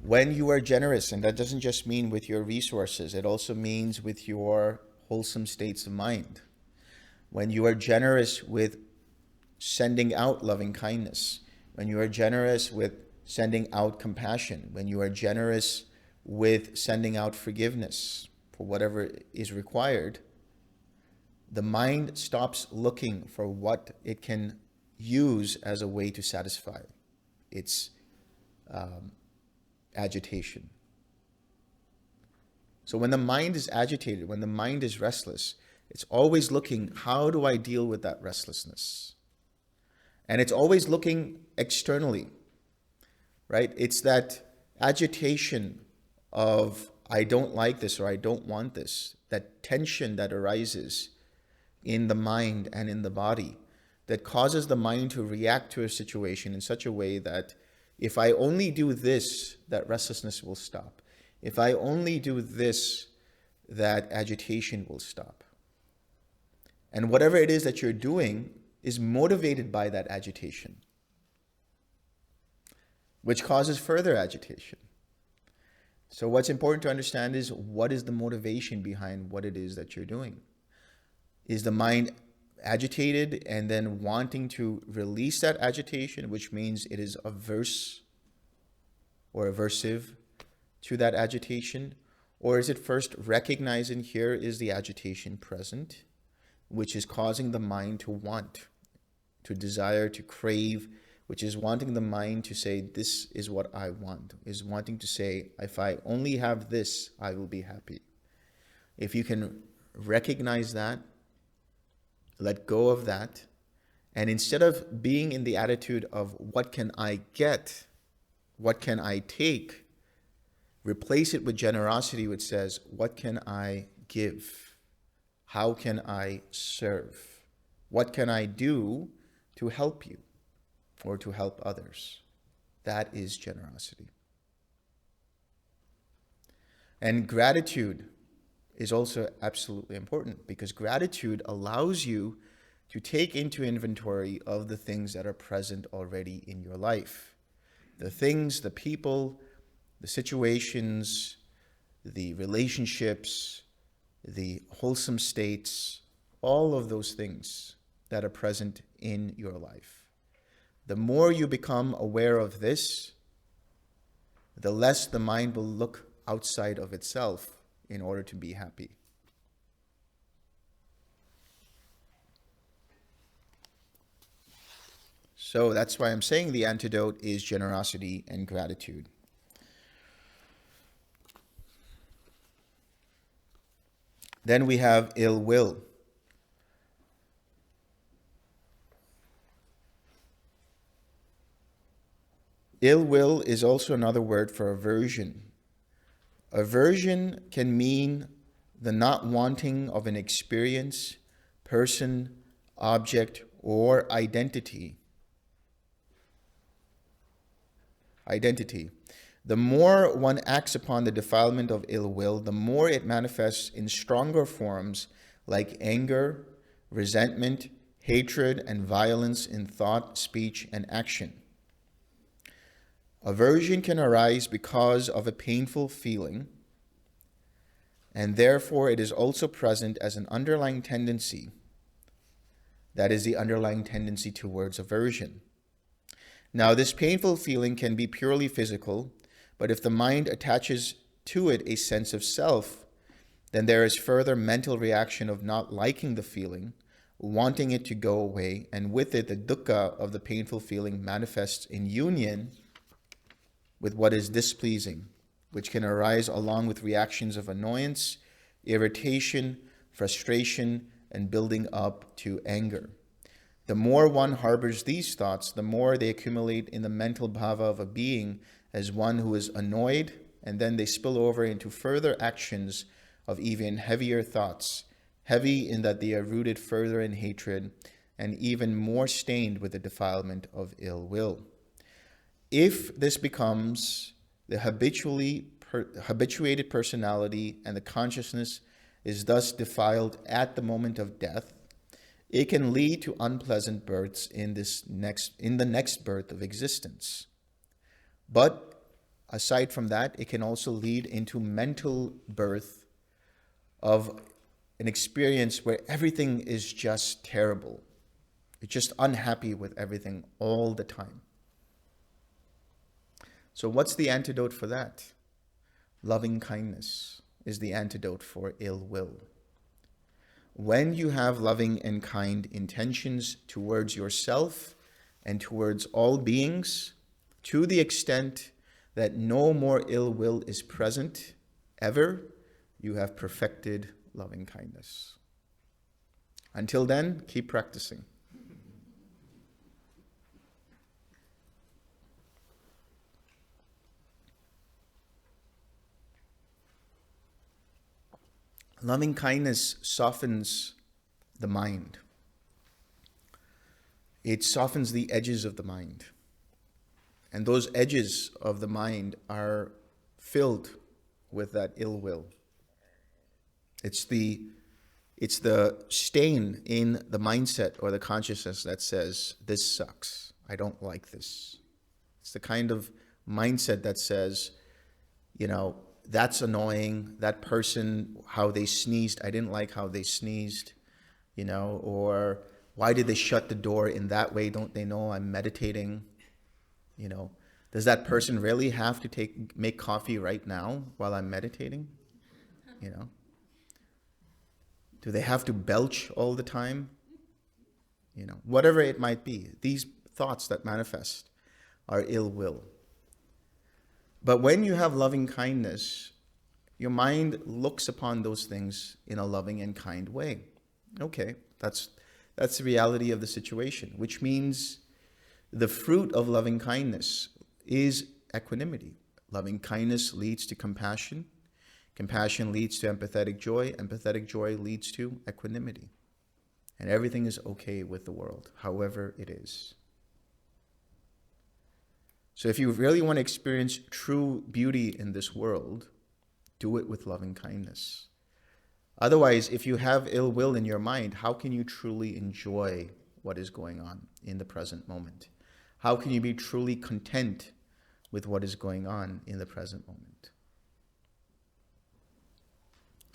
When you are generous, and that doesn't just mean with your resources, it also means with your wholesome states of mind. When you are generous with sending out loving kindness, when you are generous with sending out compassion, when you are generous with sending out forgiveness for whatever is required, the mind stops looking for what it can use as a way to satisfy its agitation. So when the mind is agitated, when the mind is restless, it's always looking, how do I deal with that restlessness? And it's always looking externally, right? It's that agitation of, I don't like this or I don't want this, that tension that arises in the mind and in the body that causes the mind to react to a situation in such a way that if I only do this, that restlessness will stop. If I only do this, that agitation will stop. And whatever it is that you're doing is motivated by that agitation, which causes further agitation. So what's important to understand is, what is the motivation behind what it is that you're doing? Is the mind agitated and then wanting to release that agitation, which means it is averse or aversive to that agitation? Or is it first recognizing here is the agitation present, which is causing the mind to want, to desire, to crave, which is wanting the mind to say, this is what I want, is wanting to say, if I only have this, I will be happy. If you can recognize that, let go of that, and instead of being in the attitude of what can I get, what can I take, replace it with generosity, which says, what can I give? How can I serve? What can I do to help you or to help others? That is generosity. And gratitude is also absolutely important, because gratitude allows you to take into inventory of the things that are present already in your life. The things, the people, the situations, the relationships, the wholesome states, all of those things that are present in your life. The more you become aware of this, the less the mind will look outside of itself in order to be happy. So that's why I'm saying the antidote is generosity and gratitude. Then we have ill will. Ill will is also another word for aversion. Aversion can mean the not wanting of an experience, person, object, or identity. The more one acts upon the defilement of ill will, the more it manifests in stronger forms like anger, resentment, hatred, and violence in thought, speech, and action. Aversion can arise because of a painful feeling, and therefore it is also present as an underlying tendency. That is the underlying tendency towards aversion. Now, this painful feeling can be purely physical, but if the mind attaches to it a sense of self, then there is further mental reaction of not liking the feeling, wanting it to go away, and with it the dukkha of the painful feeling manifests in union with what is displeasing, which can arise along with reactions of annoyance, irritation, frustration, and building up to anger. The more one harbors these thoughts, the more they accumulate in the mental bhava of a being as one who is annoyed, and then they spill over into further actions of even heavier thoughts, heavy in that they are rooted further in hatred and even more stained with the defilement of ill will. If this becomes the habituated personality and the consciousness is thus defiled at the moment of death, it can lead to unpleasant births in the next birth of existence. But aside from that, it can also lead into mental birth of an experience where everything is just terrible. It's just unhappy with everything all the time. So what's the antidote for that? Loving kindness is the antidote for ill will. When you have loving and kind intentions towards yourself and towards all beings, to the extent that no more ill will is present ever, you have perfected loving kindness. Until then, keep practicing. Loving kindness softens the mind. It softens the edges of the mind. And those edges of the mind are filled with that ill will. It's the stain in the mindset or the consciousness that says, this sucks. I don't like this. It's the kind of mindset that says, that's annoying. That person, how they sneezed, I didn't like how they sneezed, or why did they shut the door in that way? Don't they know I'm meditating? Does that person really have to make coffee right now while I'm meditating? You know? Do they have to belch all the time? You know, whatever it might be, these thoughts that manifest are ill will. But when you have loving kindness, your mind looks upon those things in a loving and kind way. Okay, that's the reality of the situation, which means the fruit of loving kindness is equanimity. Loving kindness leads to compassion. Compassion leads to empathetic joy. Empathetic joy leads to equanimity. And everything is okay with the world, however it is. So if you really want to experience true beauty in this world, do it with loving kindness. Otherwise, if you have ill will in your mind, how can you truly enjoy what is going on in the present moment? How can you be truly content with what is going on in the present moment?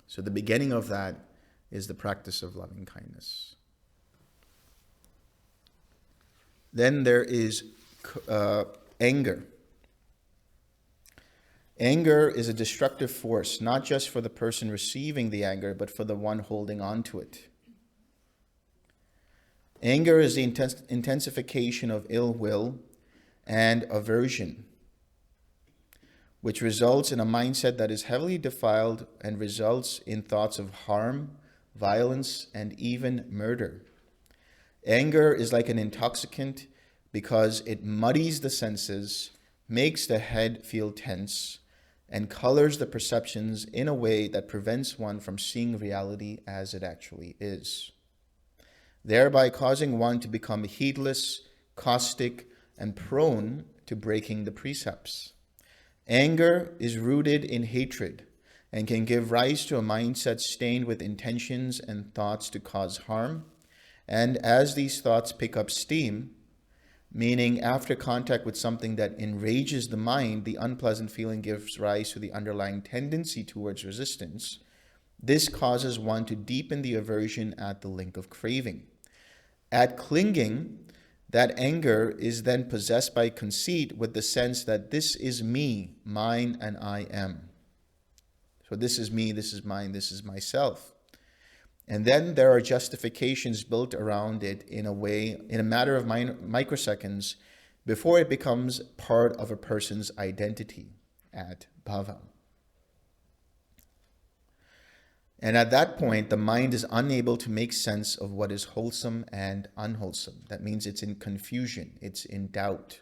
So the beginning of that is the practice of loving kindness. Then there is anger. Anger is a destructive force, not just for the person receiving the anger, but for the one holding on to it. Anger is the intensification of ill will and aversion, which results in a mindset that is heavily defiled and results in thoughts of harm, violence, and even murder. Anger is like an intoxicant because it muddies the senses, makes the head feel tense, and colors the perceptions in a way that prevents one from seeing reality as it actually is, thereby causing one to become heedless, caustic, and prone to breaking the precepts. Anger is rooted in hatred and can give rise to a mindset stained with intentions and thoughts to cause harm. And as these thoughts pick up steam, meaning after contact with something that enrages the mind, the unpleasant feeling gives rise to the underlying tendency towards resistance. This causes one to deepen the aversion at the link of craving. At clinging, that anger is then possessed by conceit with the sense that this is me, mine, and I am. So this is me, this is mine, this is myself. And then there are justifications built around it in a matter of microseconds before it becomes part of a person's identity at Bhava. And at that point, the mind is unable to make sense of what is wholesome and unwholesome. That means it's in confusion, it's in doubt.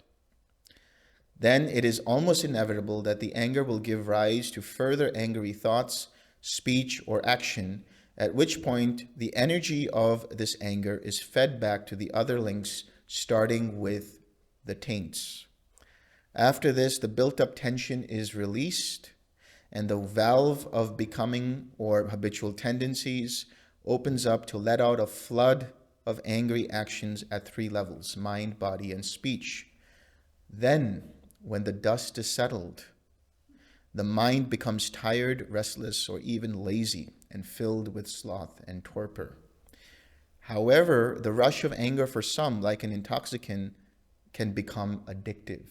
Then it is almost inevitable that the anger will give rise to further angry thoughts, speech, or action, at which point the energy of this anger is fed back to the other links, starting with the taints. After this, the built-up tension is released, and the valve of becoming or habitual tendencies opens up to let out a flood of angry actions at 3 levels: mind, body, and speech. Then, when the dust is settled, the mind becomes tired, restless, or even lazy, and filled with sloth and torpor. However, the rush of anger for some, like an intoxicant, can become addictive.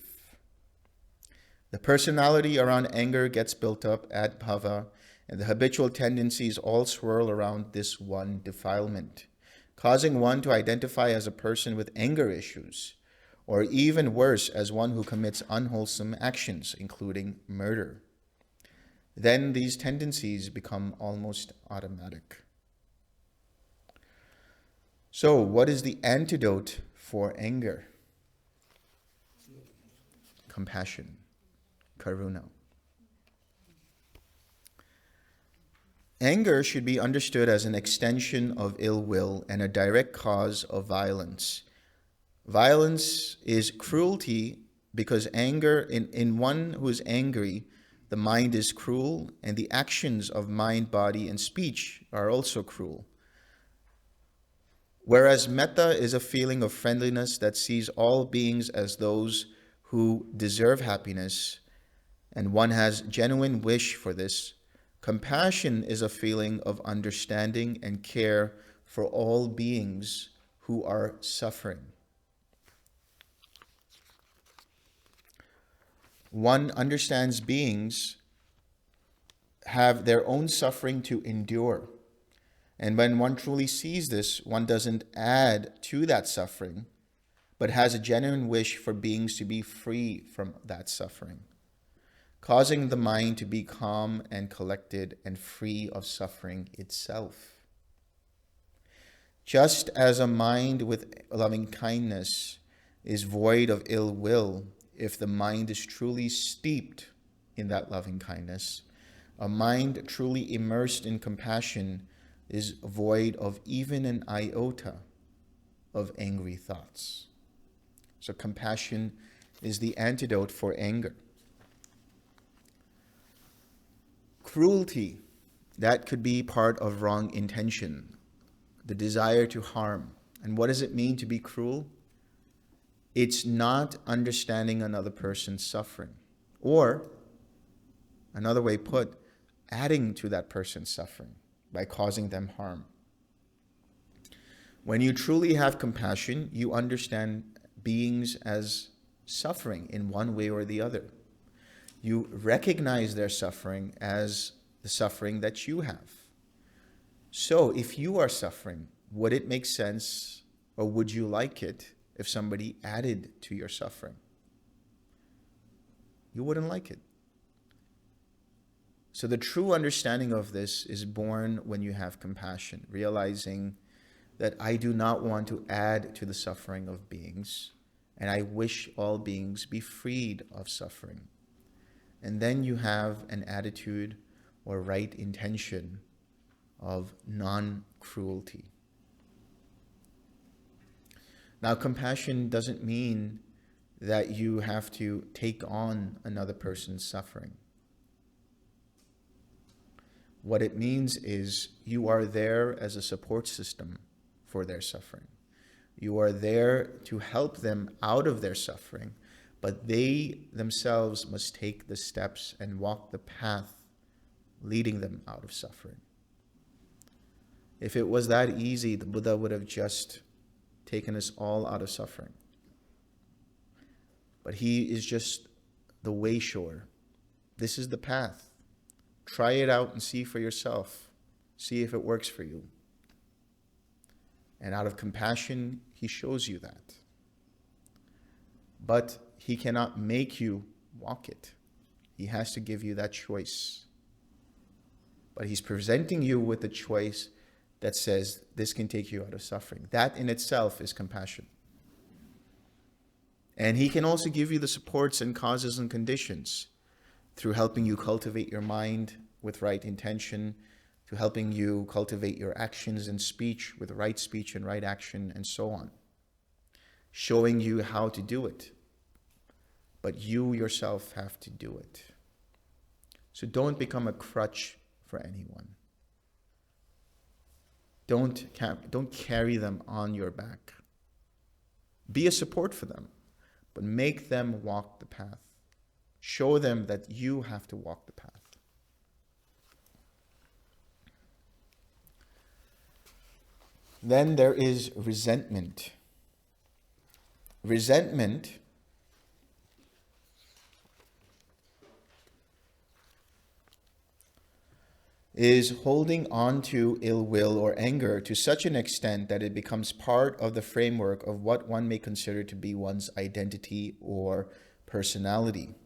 The personality around anger gets built up at Bhava, and the habitual tendencies all swirl around this one defilement, causing one to identify as a person with anger issues, or even worse, as one who commits unwholesome actions, including murder. Then these tendencies become almost automatic. So, what is the antidote for anger? Compassion, karuna. Anger should be understood as an extension of ill will and a direct cause of violence. Violence is cruelty because anger, in one who is angry, the mind is cruel, and the actions of mind, body, and speech are also cruel. Whereas metta is a feeling of friendliness that sees all beings as those who deserve happiness, and one has genuine wish for this, compassion is a feeling of understanding and care for all beings who are suffering. One understands beings have their own suffering to endure. And when one truly sees this, one doesn't add to that suffering, but has a genuine wish for beings to be free from that suffering, causing the mind to be calm and collected and free of suffering itself. Just as a mind with loving kindness is void of ill will, if the mind is truly steeped in that loving kindness, a mind truly immersed in compassion is void of even an iota of angry thoughts. So compassion is the antidote for anger. Cruelty, that could be part of wrong intention, the desire to harm. And what does it mean to be cruel? It's not understanding another person's suffering, or another way put, adding to that person's suffering by causing them harm. When you truly have compassion, you understand beings as suffering in one way or the other. You recognize their suffering as the suffering that you have. So if you are suffering, would it make sense, or would you like it if somebody added to your suffering? You wouldn't like it. So the true understanding of this is born when you have compassion, realizing that I do not want to add to the suffering of beings, and I wish all beings be freed of suffering. And then you have an attitude or right intention of non-cruelty. Now, compassion doesn't mean that you have to take on another person's suffering. What it means is you are there as a support system for their suffering. You are there to help them out of their suffering, but they themselves must take the steps and walk the path leading them out of suffering. If it was that easy, the Buddha would have just taken us all out of suffering. But he is just the way shower. This is the path. Try it out and see for yourself. See if it works for you. And out of compassion, he shows you that. But he cannot make you walk it. He has to give you that choice. But he's presenting you with a choice that says this can take you out of suffering. That in itself is compassion. And he can also give you the supports and causes and conditions through helping you cultivate your mind with right intention, to helping you cultivate your actions and speech with right speech and right action, and so on. Showing you how to do it. But you yourself have to do it. So don't become a crutch for anyone. Don't carry them on your back. Be a support for them, but make them walk the path. Show them that you have to walk the path. Then there is resentment. Resentment is holding on to ill will or anger to such an extent that it becomes part of the framework of what one may consider to be one's identity or personality.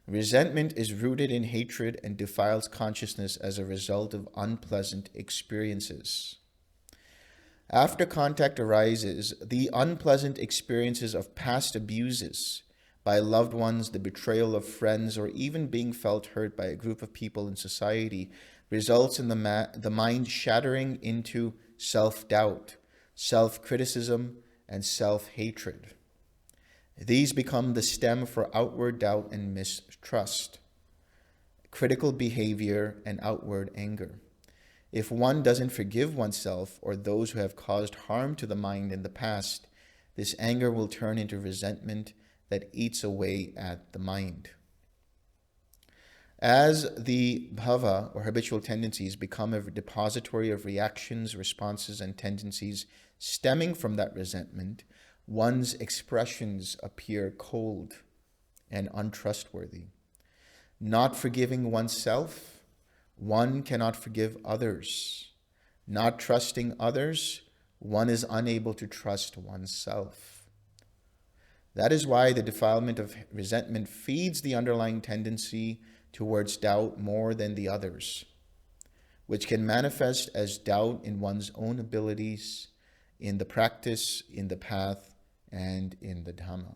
Resentment is rooted in hatred and defiles consciousness as a result of unpleasant experiences. After contact arises, the unpleasant experiences of past abuses by loved ones, the betrayal of friends, or even being felt hurt by a group of people in society results in the mind shattering into self-doubt, self-criticism, and self-hatred. These become the stem for outward doubt and mistrust, critical behavior, and outward anger. If one doesn't forgive oneself or those who have caused harm to the mind in the past, this anger will turn into resentment that eats away at the mind. As the Bhava, or habitual tendencies, become a depository of reactions, responses, and tendencies stemming from that resentment, one's expressions appear cold and untrustworthy. Not forgiving oneself one cannot forgive others. Not trusting others, one is unable to trust oneself. That is why the defilement of resentment feeds the underlying tendency towards doubt more than the others, which can manifest as doubt in one's own abilities, in the practice, in the path, and in the Dhamma.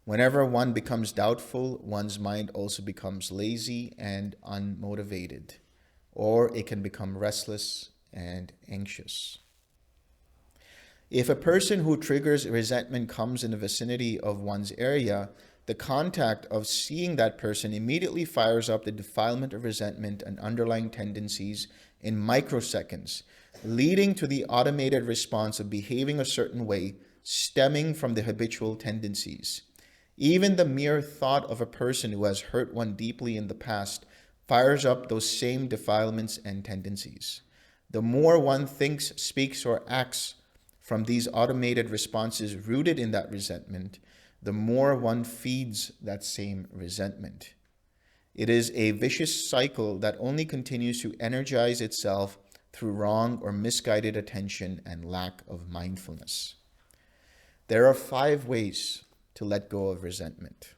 Whenever one becomes doubtful, one's mind also becomes lazy and unmotivated, or it can become restless and anxious. If a person who triggers resentment comes in the vicinity of one's area, the contact of seeing that person immediately fires up the defilement of resentment and underlying tendencies in microseconds, leading to the automated response of behaving a certain way, stemming from the habitual tendencies. Even the mere thought of a person who has hurt one deeply in the past fires up those same defilements and tendencies. The more one thinks, speaks, or acts from these automated responses rooted in that resentment, the more one feeds that same resentment. It is a vicious cycle that only continues to energize itself through wrong or misguided attention and lack of mindfulness. There are 5 ways to let go of resentment: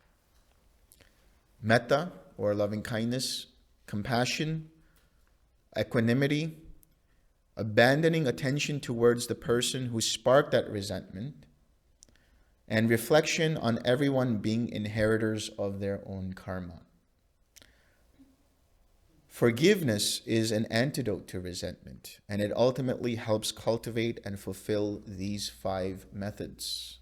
metta, or loving kindness, compassion, equanimity, abandoning attention towards the person who sparked that resentment, and reflection on everyone being inheritors of their own karma. Forgiveness is an antidote to resentment, and it ultimately helps cultivate and fulfill these 5 methods.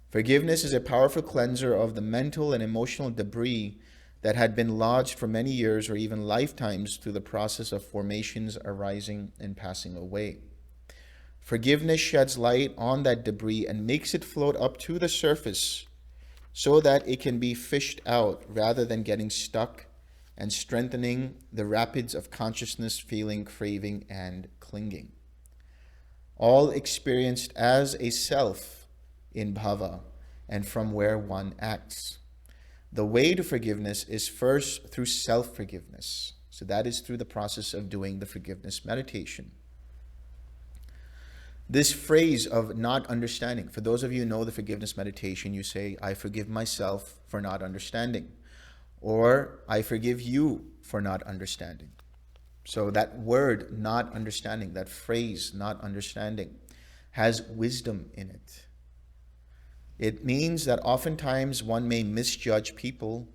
Forgiveness is a powerful cleanser of the mental and emotional debris that had been lodged for many years or even lifetimes through the process of formations arising and passing away. Forgiveness sheds light on that debris and makes it float up to the surface so that it can be fished out rather than getting stuck, and strengthening the rapids of consciousness, feeling, craving, and clinging. All experienced as a self in Bhava and from where one acts. The way to forgiveness is first through self-forgiveness. So that is through the process of doing the forgiveness meditation. This phrase of not understanding, for those of you who know the forgiveness meditation, you say, I forgive myself for not understanding, or I forgive you for not understanding. So that word, not understanding, that phrase, not understanding, has wisdom in it. It means that oftentimes one may misjudge people,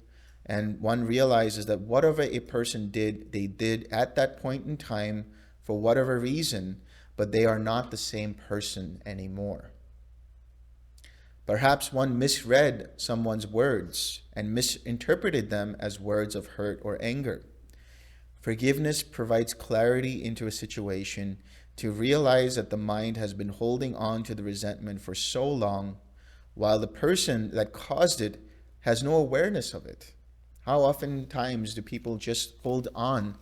and one realizes that whatever a person did, they did at that point in time for whatever reason, but they are not the same person anymore. Perhaps one misread someone's words and misinterpreted them as words of hurt or anger. Forgiveness provides clarity into a situation to realize that the mind has been holding on to the resentment for so long, while the person that caused it has no awareness of it. How oftentimes do people just hold on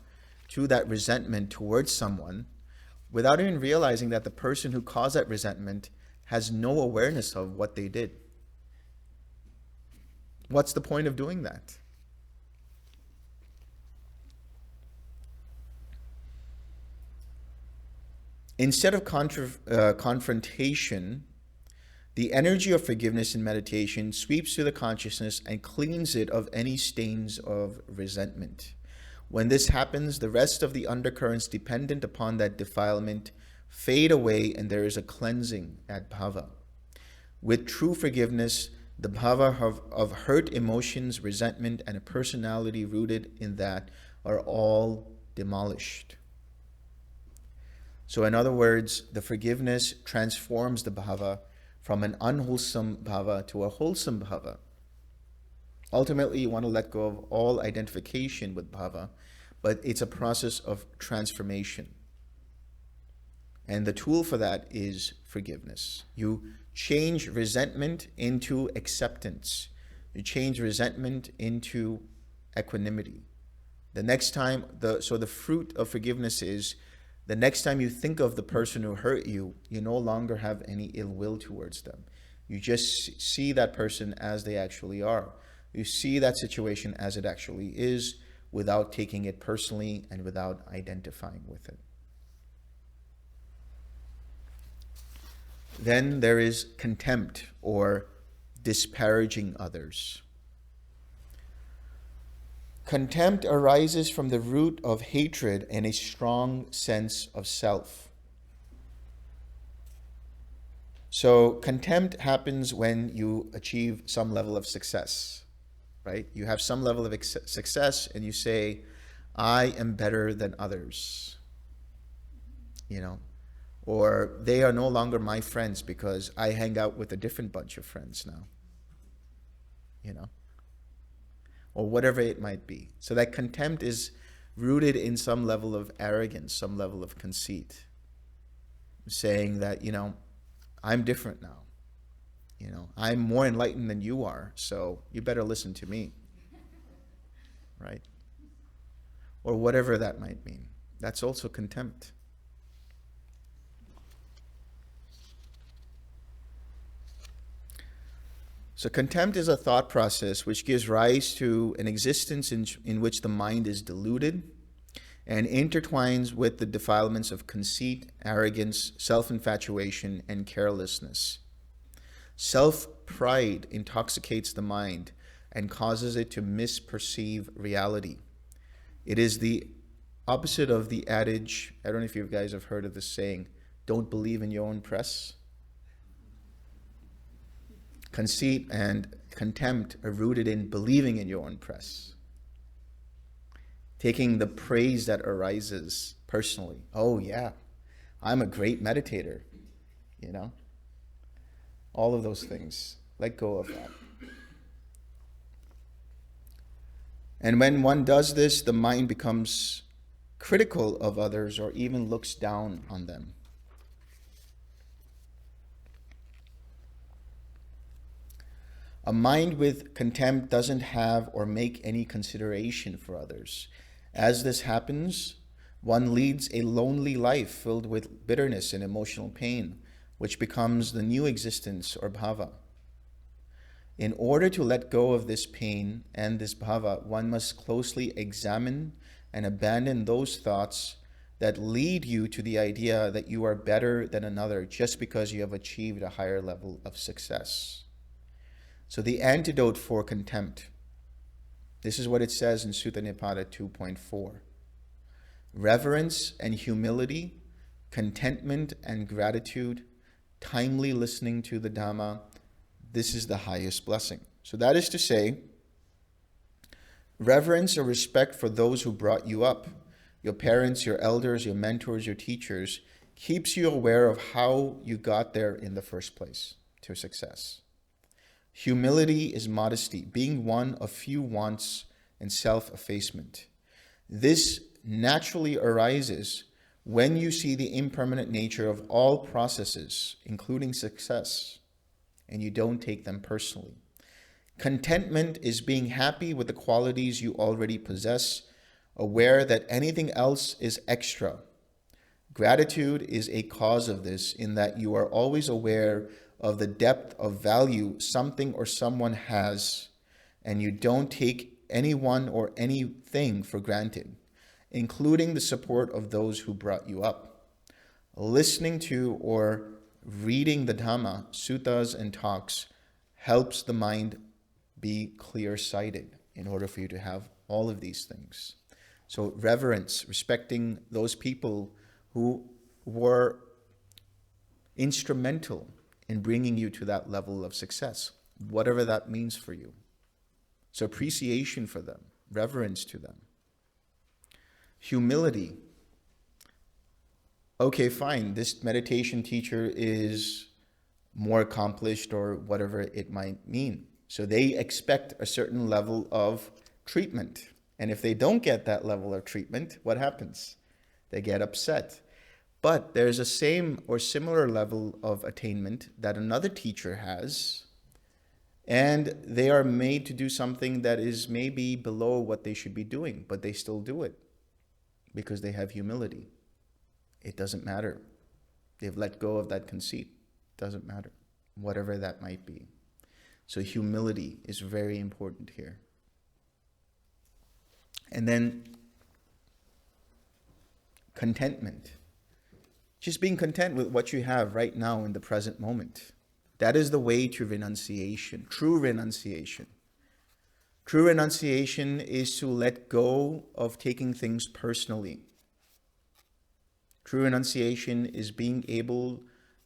to that resentment towards someone without even realizing that the person who caused that resentment has no awareness of what they did? What's the point of doing that? Instead of confrontation, the energy of forgiveness in meditation sweeps through the consciousness and cleans it of any stains of resentment. When this happens, the rest of the undercurrents dependent upon that defilement fade away, and there is a cleansing at Bhava. With true forgiveness, the Bhava of hurt emotions, resentment, and a personality rooted in that are all demolished. So in other words, the forgiveness transforms the Bhava from an unwholesome Bhava to a wholesome Bhava. Ultimately, you want to let go of all identification with Bhava, but it's a process of transformation. And the tool for that is forgiveness. You change resentment into acceptance. You change resentment into equanimity. The next time, so the fruit of forgiveness is, the next time you think of the person who hurt you, you no longer have any ill will towards them. You just see that person as they actually are. You see that situation as it actually is, without taking it personally and without identifying with it. Then there is contempt, or disparaging others. Contempt arises from the root of hatred and a strong sense of self. So contempt happens when you achieve some level of success, right? You have some level of success and you say, I am better than others, or they are no longer my friends because I hang out with a different bunch of friends now, or whatever it might be. So that contempt is rooted in some level of arrogance, some level of conceit, saying that, I'm different now. I'm more enlightened than you are, so you better listen to me, right? Or whatever that might mean. That's also contempt. So contempt is a thought process which gives rise to an existence in which the mind is deluded and intertwines with the defilements of conceit, arrogance, self-infatuation, and carelessness. Self-pride intoxicates the mind and causes it to misperceive reality. It is the opposite of the adage, I don't know if you guys have heard of this saying, don't believe in your own press. Conceit and contempt are rooted in believing in your own press. Taking the praise that arises personally. Oh yeah, I'm a great meditator, All of those things. Let go of that. And when one does this, the mind becomes critical of others or even looks down on them. A mind with contempt doesn't have or make any consideration for others. As this happens, one leads a lonely life filled with bitterness and emotional pain, which becomes the new existence or bhava. In order to let go of this pain and this bhava, one must closely examine and abandon those thoughts that lead you to the idea that you are better than another just because you have achieved a higher level of success. So the antidote for contempt, this is what it says in Sutta Nipada 2.4. Reverence and humility, contentment and gratitude, timely listening to the Dhamma, this is the highest blessing. So that is to say, reverence or respect for those who brought you up, your parents, your elders, your mentors, your teachers, keeps you aware of how you got there in the first place to success. Humility is modesty, being one of few wants and self-effacement. This naturally arises when you see the impermanent nature of all processes, including success, and you don't take them personally. Contentment is being happy with the qualities you already possess, aware that anything else is extra. Gratitude is a cause of this in that you are always aware of the depth of value something or someone has, and you don't take anyone or anything for granted, including the support of those who brought you up. Listening to or reading the Dhamma, suttas, and talks helps the mind be clear-sighted in order for you to have all of these things. So reverence, respecting those people who were instrumental in bringing you to that level of success, whatever that means for you. So appreciation for them, reverence to them. Humility. Okay, fine, this meditation teacher is more accomplished or whatever it might mean. So they expect a certain level of treatment. And if they don't get that level of treatment, what happens? They get upset. But there's a same or similar level of attainment that another teacher has, and they are made to do something that is maybe below what they should be doing, but they still do it because they have humility. It doesn't matter. They've let go of that conceit. It doesn't matter, whatever that might be. So humility is very important here. And then contentment. Just being content with what you have right now in the present moment. That is the way to renunciation, true renunciation. True renunciation is to let go of taking things personally. True renunciation is being able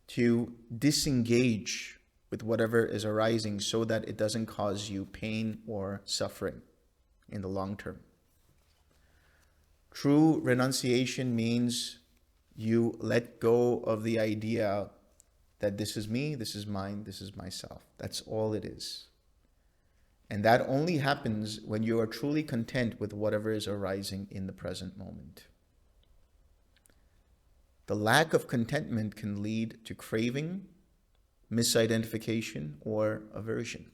to disengage with whatever is arising so that it doesn't cause you pain or suffering in the long term. True renunciation means you let go of the idea that this is me, this is mine, this is myself. That's all it is. And that only happens when you are truly content with whatever is arising in the present moment. The lack of contentment can lead to craving, misidentification, or aversion.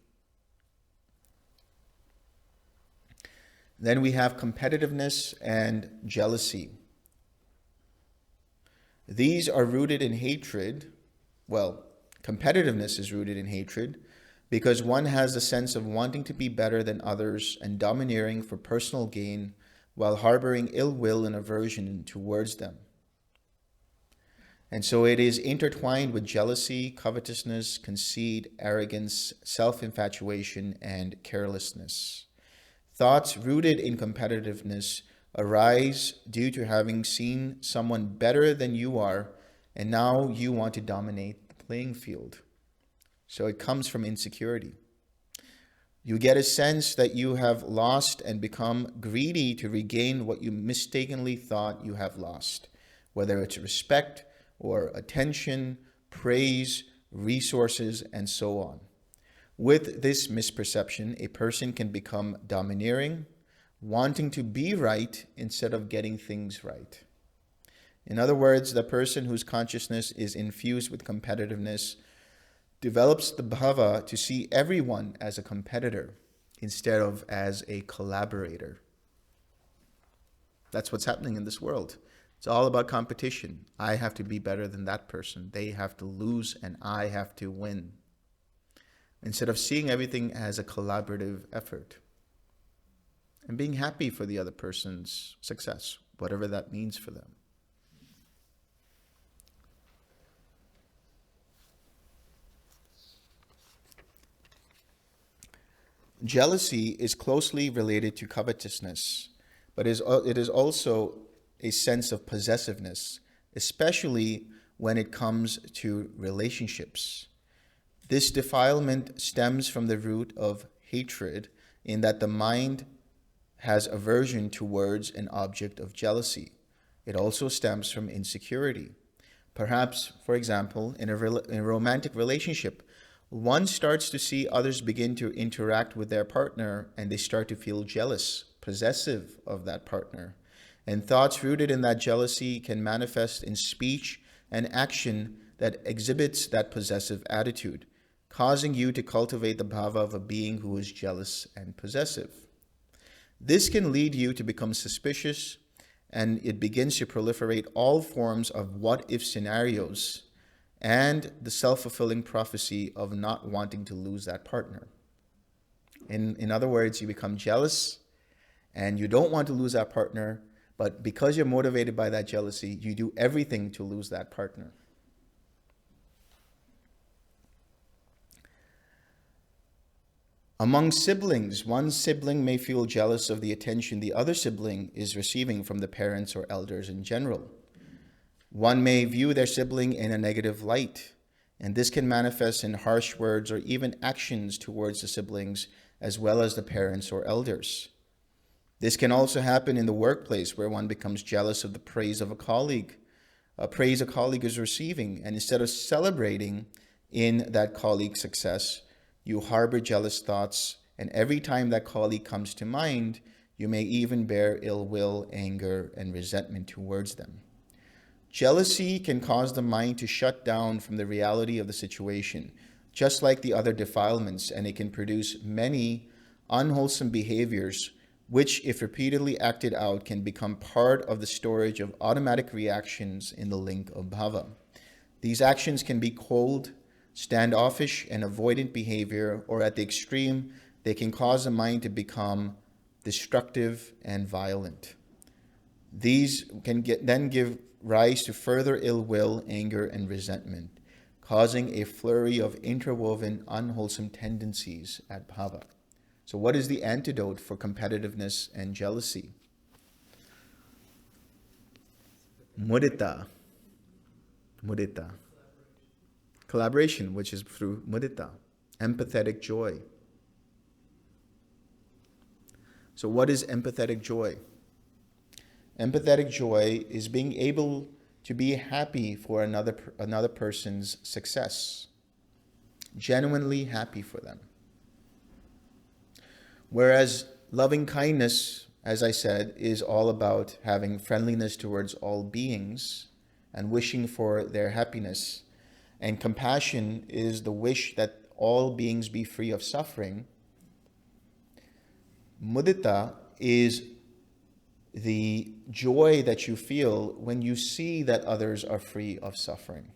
Then we have competitiveness and jealousy. These are rooted in hatred. Well, competitiveness is rooted in hatred because one has the sense of wanting to be better than others and domineering for personal gain while harboring ill will and aversion towards them. And so it is intertwined with jealousy, covetousness, conceit, arrogance, self-infatuation, and carelessness. Thoughts rooted in competitiveness arise due to having seen someone better than you are, and now you want to dominate the playing field. So it comes from insecurity. You get a sense that you have lost and become greedy to regain what you mistakenly thought you have lost, whether it's respect or attention, praise, resources, and so on. With this misperception, a person can become domineering, wanting to be right instead of getting things right. In other words, the person whose consciousness is infused with competitiveness develops the bhava to see everyone as a competitor instead of as a collaborator. That's what's happening in this world. It's all about competition. I have to be better than that person. They have to lose and I have to win. Instead of seeing everything as a collaborative effort and being happy for the other person's success, whatever that means for them. Jealousy is closely related to covetousness, but it is also a sense of possessiveness, especially when it comes to relationships. This defilement stems from the root of hatred, in that the mind has aversion towards an object of jealousy. It also stems from insecurity. Perhaps, for example, in a romantic relationship, one starts to see others begin to interact with their partner and they start to feel jealous, possessive of that partner. And thoughts rooted in that jealousy can manifest in speech and action that exhibits that possessive attitude, causing you to cultivate the bhava of a being who is jealous and possessive. This can lead you to become suspicious, and it begins to proliferate all forms of what-if scenarios and the self-fulfilling prophecy of not wanting to lose that partner. In other words, you become jealous and you don't want to lose that partner, but because you're motivated by that jealousy, you do everything to lose that partner. Among siblings, one sibling may feel jealous of the attention the other sibling is receiving from the parents or elders in general. One may view their sibling in a negative light, and this can manifest in harsh words or even actions towards the siblings as well as the parents or elders. This can also happen in the workplace, where one becomes jealous of the praise of a colleague is receiving, and instead of celebrating in that colleague's success, you harbor jealous thoughts, and every time that colleague comes to mind, you may even bear ill will, anger, and resentment towards them. Jealousy can cause the mind to shut down from the reality of the situation, just like the other defilements, and it can produce many unwholesome behaviors, which, if repeatedly acted out, can become part of the storage of automatic reactions in the link of bhava. These actions can be cold, standoffish, and avoidant behavior, or at the extreme, they can cause the mind to become destructive, and violent. These can then give rise to further ill will, anger, and resentment, causing a flurry of interwoven unwholesome tendencies at Bhava. So what is the antidote for competitiveness and jealousy? Mudita. Mudita. Collaboration, which is through mudita. Empathetic joy. So what is empathetic joy? Empathetic joy is being able to be happy for another person's success. Genuinely happy for them. Whereas loving kindness, as I said, is all about having friendliness towards all beings and wishing for their happiness. And compassion is the wish that all beings be free of suffering. Mudita is the joy that you feel when you see that others are free of suffering.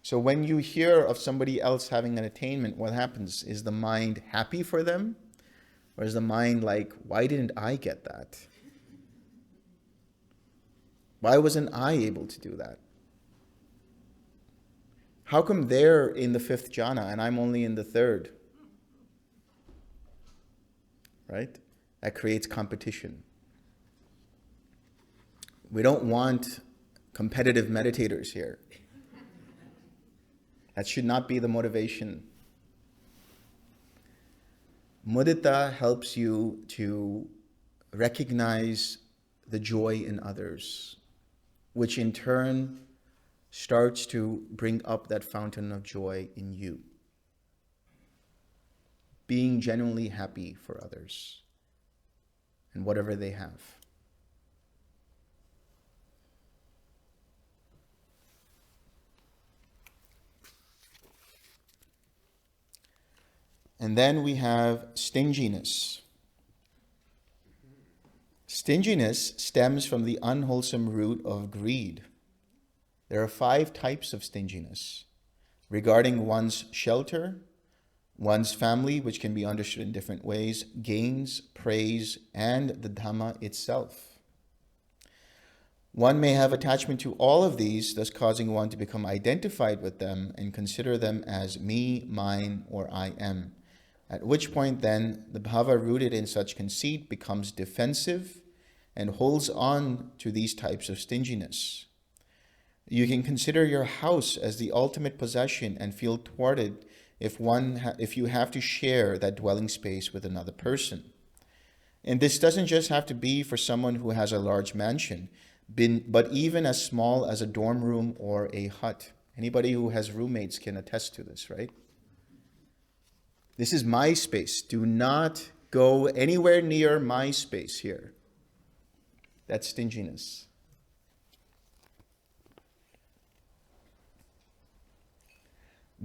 So when you hear of somebody else having an attainment, what happens? Is the mind happy for them? Or is the mind like, why didn't I get that? Why wasn't I able to do that? How come they're in the fifth jhana and I'm only in the third? Right? That creates competition. We don't want competitive meditators here. That should not be the motivation. Mudita helps you to recognize the joy in others, which in turn starts to bring up that fountain of joy in you. Being genuinely happy for others and whatever they have. And then we have stinginess. Stinginess stems from the unwholesome root of greed. There are 5 types of stinginess regarding one's shelter, one's family, which can be understood in different ways, gains, praise, and the Dhamma itself. One may have attachment to all of these, thus causing one to become identified with them and consider them as me, mine, or I am. At which point then, the bhava rooted in such conceit becomes defensive and holds on to these types of stinginess. You can consider your house as the ultimate possession and feel thwarted if you have to share that dwelling space with another person. And this doesn't just have to be for someone who has a large mansion, but even as small as a dorm room or a hut. Anybody who has roommates can attest to this, right? This is my space. Do not go anywhere near my space here. That's stinginess.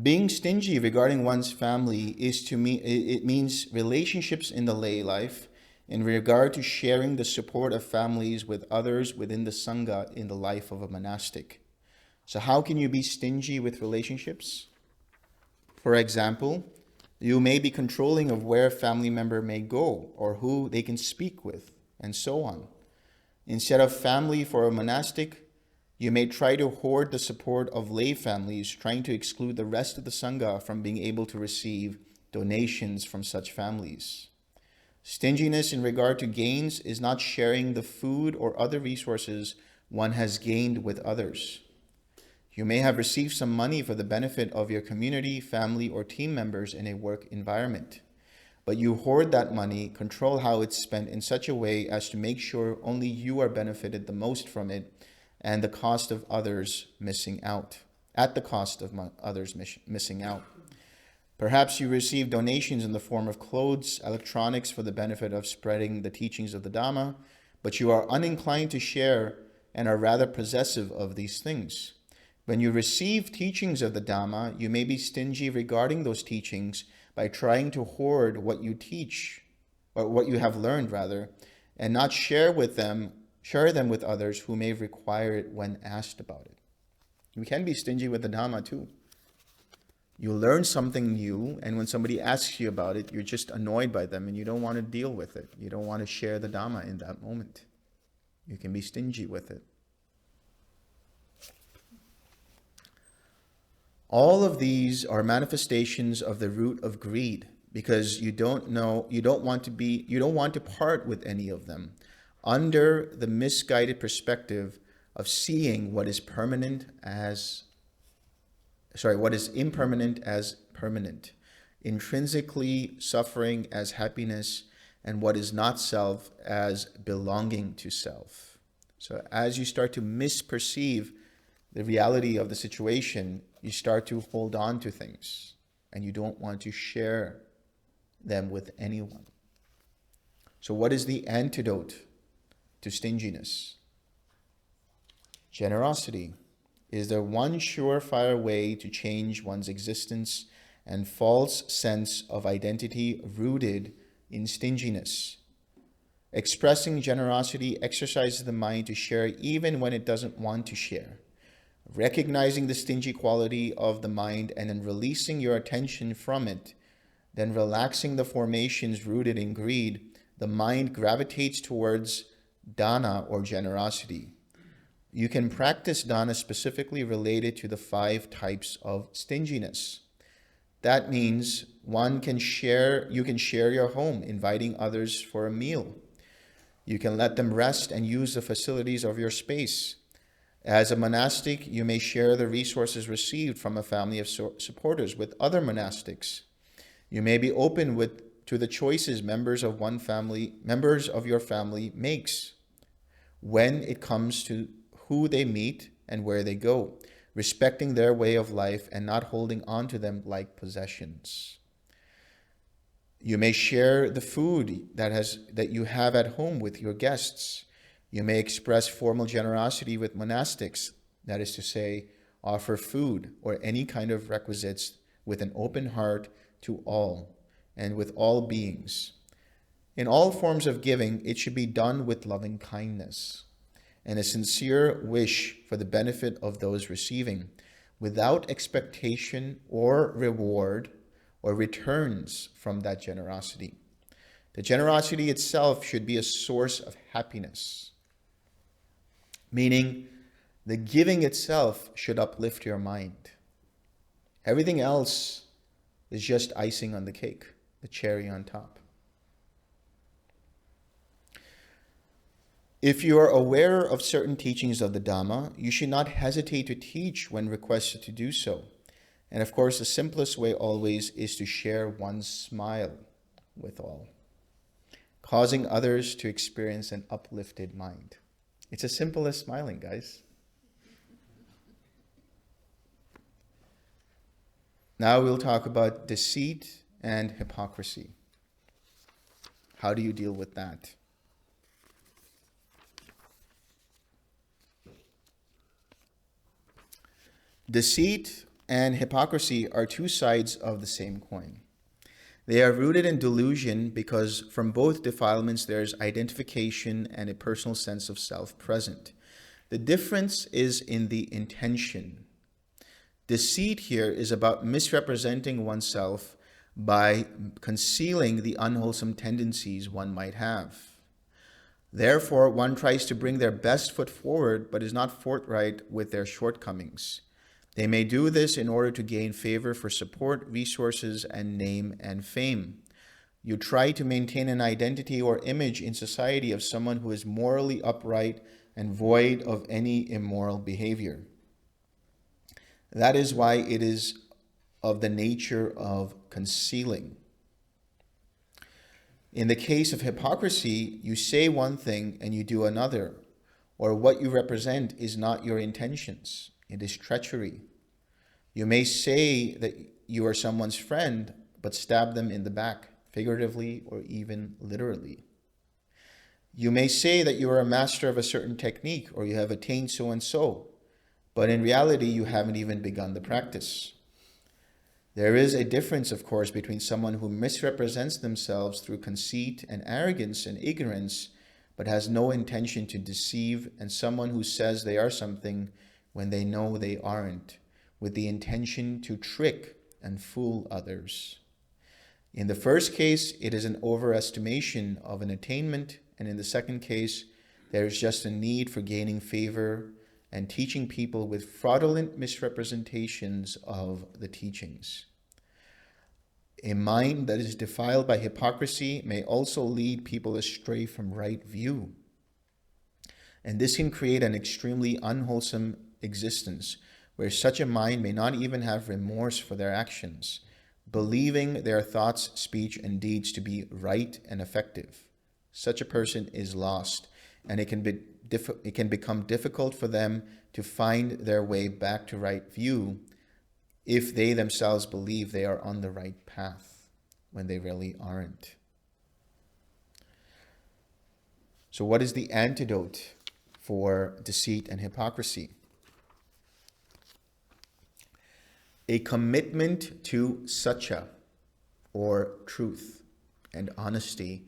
Being stingy regarding one's family it means relationships in the lay life in regard to sharing the support of families with others within the sangha in the life of a monastic. So how can you be stingy with relationships? For example, you may be controlling of where a family member may go or who they can speak with, and so on. Instead of family for a monastic, you may try to hoard the support of lay families, trying to exclude the rest of the sangha from being able to receive donations from such families. Stinginess in regard to gains is not sharing the food or other resources one has gained with others. You may have received some money for the benefit of your community, family, or team members in a work environment. But you hoard that money, control how it's spent in such a way as to make sure only you are benefited the most from it, and the cost of others missing out. At the cost of others missing out. Perhaps you receive donations in the form of clothes, electronics for the benefit of spreading the teachings of the Dhamma, but you are uninclined to share and are rather possessive of these things. When you receive teachings of the Dhamma, you may be stingy regarding those teachings by trying to hoard what you teach, or what you have learned rather, and not share them with others who may require it when asked about it. We can be stingy with the Dhamma too. You learn something new, and when somebody asks you about it, you're just annoyed by them and you don't want to deal with it. You don't want to share the Dhamma in that moment. You can be stingy with it. All of these are manifestations of the root of greed, because you don't want to part with any of them under the misguided perspective of seeing what is impermanent as permanent, intrinsically suffering as happiness, and what is not self as belonging to self. So as you start to misperceive the reality of the situation, you start to hold on to things and you don't want to share them with anyone. So what is the antidote to stinginess? Generosity is the one surefire way to change one's existence and false sense of identity rooted in stinginess. Expressing generosity exercises the mind to share even when it doesn't want to share. Recognizing the stingy quality of the mind and then releasing your attention from it, then relaxing the formations rooted in greed, the mind gravitates towards dana or generosity. You can practice dana specifically related to the 5 types of stinginess. That means you can share your home, inviting others for a meal. You can let them rest and use the facilities of your space. As a monastic, you may share the resources received from a family of supporters with other monastics. You may be open to the choices members of your family makes when it comes to who they meet and where they go, respecting their way of life and not holding on to them like possessions. You may share the food that you have at home with your guests. You may express formal generosity with monastics, that is to say, offer food or any kind of requisites with an open heart to all and with all beings. In all forms of giving, it should be done with loving kindness and a sincere wish for the benefit of those receiving, without expectation or reward or returns from that generosity. The generosity itself should be a source of happiness, meaning the giving itself should uplift your mind. Everything else is just icing on the cake, the cherry on top. If you are aware of certain teachings of the Dhamma, you should not hesitate to teach when requested to do so. And of course, the simplest way always is to share one's smile with all, causing others to experience an uplifted mind. It's as simple as smiling, guys. Now we'll talk about deceit and hypocrisy. How do you deal with that? Deceit and hypocrisy are 2 sides of the same coin. They are rooted in delusion because from both defilements there is identification and a personal sense of self present. The difference is in the intention. Deceit here is about misrepresenting oneself by concealing the unwholesome tendencies one might have. Therefore, one tries to bring their best foot forward but is not forthright with their shortcomings. They may do this in order to gain favor for support, resources, and name and fame. You try to maintain an identity or image in society of someone who is morally upright and void of any immoral behavior. That is why it is of the nature of concealing. In the case of hypocrisy, you say one thing and you do another, or what you represent is not your intentions. It is treachery. You may say that you are someone's friend, but stab them in the back, figuratively or even literally. You may say that you are a master of a certain technique or you have attained so and so, but in reality you haven't even begun the practice. There is a difference, of course, between someone who misrepresents themselves through conceit and arrogance and ignorance, but has no intention to deceive, and someone who says they are something when they know they aren't, with the intention to trick and fool others. In the first case, it is an overestimation of an attainment, and in the second case, there is just a need for gaining favor and teaching people with fraudulent misrepresentations of the teachings. A mind that is defiled by hypocrisy may also lead people astray from right view. And this can create an extremely unwholesome existence where such a mind may not even have remorse for their actions, believing their thoughts, speech, and deeds to be right and effective. Such a person is lost, and it can become difficult for them to find their way back to right view if they themselves believe they are on the right path when they really aren't. So what is the antidote for deceit and hypocrisy? A commitment to satya, or truth, and honesty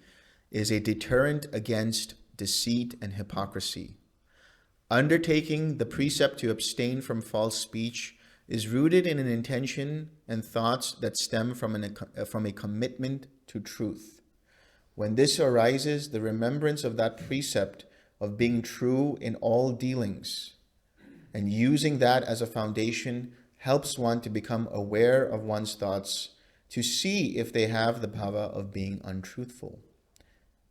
is a deterrent against deceit and hypocrisy. Undertaking the precept to abstain from false speech is rooted in an intention and thoughts that stem from a commitment to truth. When this arises, the remembrance of that precept of being true in all dealings and using that as a foundation helps one to become aware of one's thoughts, to see if they have the bhava of being untruthful.